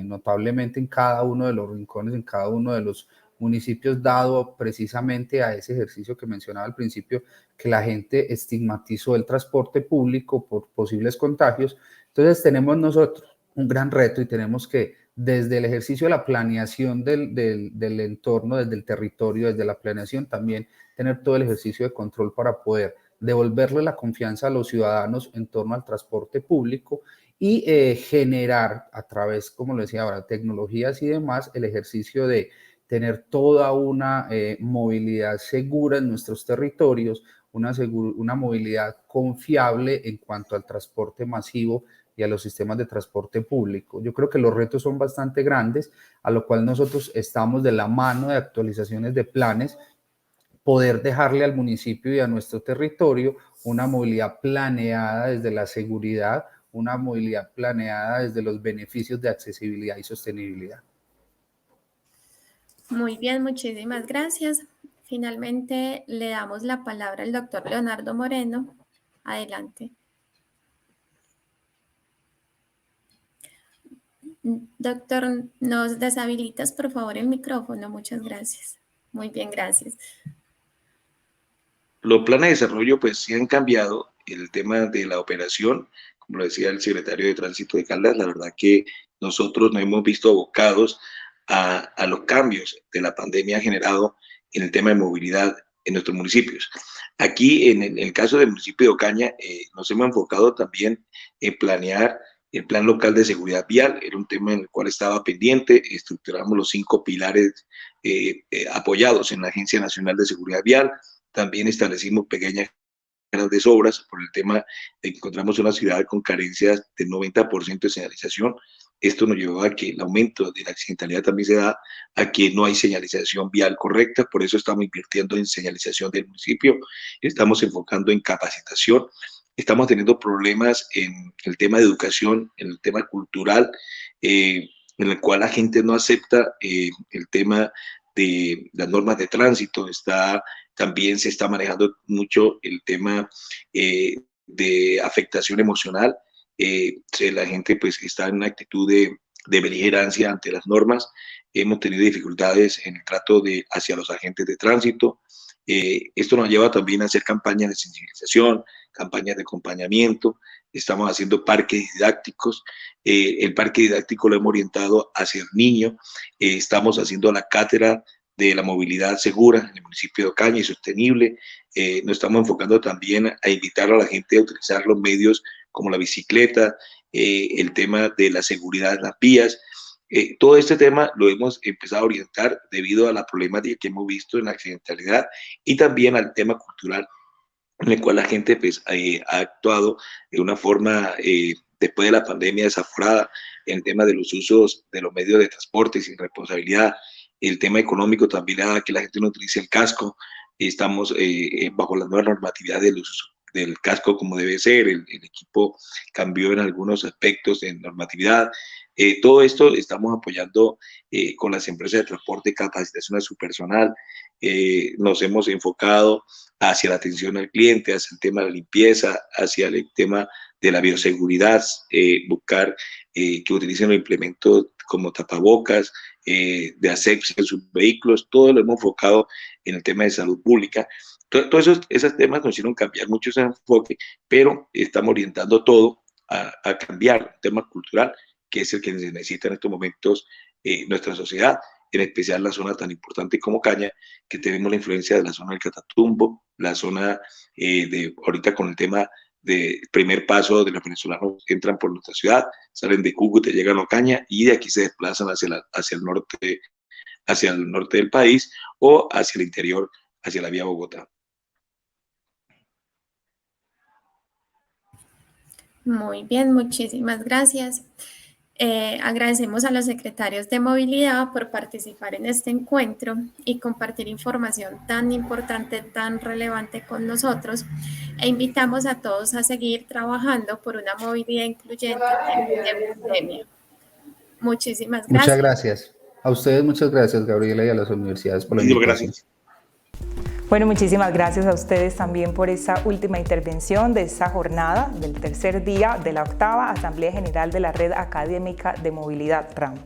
Speaker 12: notablemente en cada uno de los rincones, en cada uno de los municipios, dado precisamente a ese ejercicio que mencionaba al principio, que la gente estigmatizó el transporte público por posibles contagios. Entonces tenemos nosotros un gran reto y tenemos que, desde el ejercicio de la planeación del entorno, desde el territorio, desde la planeación, también tener todo el ejercicio de control para poder devolverle la confianza a los ciudadanos en torno al transporte público y generar a través, como lo decía ahora, tecnologías y demás, el ejercicio de tener toda una movilidad segura en nuestros territorios, una movilidad confiable en cuanto al transporte masivo y a los sistemas de transporte público. Yo creo que los retos son bastante grandes, a lo cual nosotros estamos de la mano de actualizaciones de planes, poder dejarle al municipio y a nuestro territorio una movilidad planeada desde la seguridad, una movilidad planeada desde los beneficios de accesibilidad y sostenibilidad.
Speaker 8: Muy bien, muchísimas gracias. Finalmente le damos la palabra al doctor Leonardo Moreno. Adelante. Doctor, ¿nos deshabilitas por favor el micrófono? Muchas gracias. Muy bien, gracias.
Speaker 13: Los planes de desarrollo pues sí han cambiado. El tema de la operación, como lo decía el secretario de Tránsito de Caldas, la verdad que nosotros nos hemos visto abocados a los cambios de la pandemia ha generado en el tema de movilidad en nuestros municipios. Aquí, en el caso del municipio de Ocaña, nos hemos enfocado también en planear el plan local de seguridad vial. Era un tema en el cual estaba pendiente. Estructuramos los 5 pilares apoyados en la Agencia Nacional de Seguridad Vial. También establecimos pequeñas grandes obras por el tema de que encontramos una ciudad con carencias del 90% de señalización. Esto nos llevó a que el aumento de la accidentalidad también se da a que no hay señalización vial correcta. Por eso estamos invirtiendo en señalización del municipio, estamos enfocando en capacitación, estamos teniendo problemas en el tema de educación, en el tema cultural, en el cual la gente no acepta el tema de las normas de tránsito. También se está manejando mucho el tema de afectación emocional. La gente pues está en una actitud de beligerancia ante las normas. Hemos tenido dificultades en el trato hacia los agentes de tránsito. Esto nos lleva también a hacer campañas de sensibilización, campañas de acompañamiento. Estamos haciendo parques didácticos. El parque didáctico lo hemos orientado hacia el niño. Estamos haciendo la cátedra de la movilidad segura en el municipio de Ocaña y sostenible. Nos estamos enfocando también a invitar a la gente a utilizar los medios como la bicicleta, el tema de la seguridad en las vías. Todo este tema lo hemos empezado a orientar debido a la problemática que hemos visto en la accidentalidad y también al tema cultural, en el cual la gente pues, ha actuado de una forma, después de la pandemia, desaforada en el tema de los usos de los medios de transporte sin responsabilidad. El tema económico también le da que la gente no utilice el casco. Estamos bajo la nueva normatividad del casco como debe ser. El equipo cambió en algunos aspectos de normatividad. Todo esto estamos apoyando con las empresas de transporte, capacitación a su personal. Nos hemos enfocado hacia la atención al cliente, hacia el tema de la limpieza, hacia el tema de la bioseguridad, buscar que utilicen los implementos como tapabocas, de asepsia en sus vehículos. Todo lo hemos enfocado en el tema de salud pública. Todos esos temas nos hicieron cambiar mucho ese enfoque, pero estamos orientando todo a cambiar el tema cultural, que es el que se necesita en estos momentos nuestra sociedad, en especial la zona tan importante como Ocaña, que tenemos la influencia de la zona del Catatumbo, la zona ahorita con el tema primer paso de los venezolanos que entran por nuestra ciudad, salen de Cúcuta, llegan a Ocaña y de aquí se desplazan hacia el norte del país o hacia el interior, hacia la vía Bogotá.
Speaker 8: Muy bien, muchísimas gracias. Agradecemos a los secretarios de movilidad por participar en este encuentro y compartir información tan importante, tan relevante con nosotros, e invitamos a todos a seguir trabajando por una movilidad incluyente en tiempos de pandemia. Muchísimas gracias.
Speaker 12: Muchas gracias. A ustedes muchas gracias, Gabriela, y a las universidades por la invitación.
Speaker 13: Gracias.
Speaker 1: Bueno, muchísimas gracias a ustedes también por esa última intervención de esta jornada del tercer día de la 8ª Asamblea General de la Red Académica de Movilidad RAM.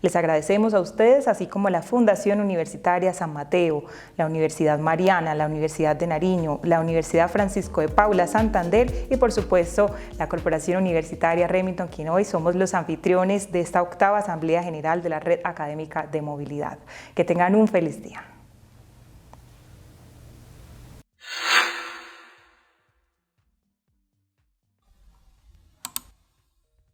Speaker 1: Les agradecemos a ustedes, así como a la Fundación Universitaria San Mateo, la Universidad Mariana, la Universidad de Nariño, la Universidad Francisco de Paula Santander y, por supuesto, la Corporación Universitaria Remington, quien hoy somos los anfitriones de esta 8ª Asamblea General de la Red Académica de Movilidad. Que tengan un feliz día.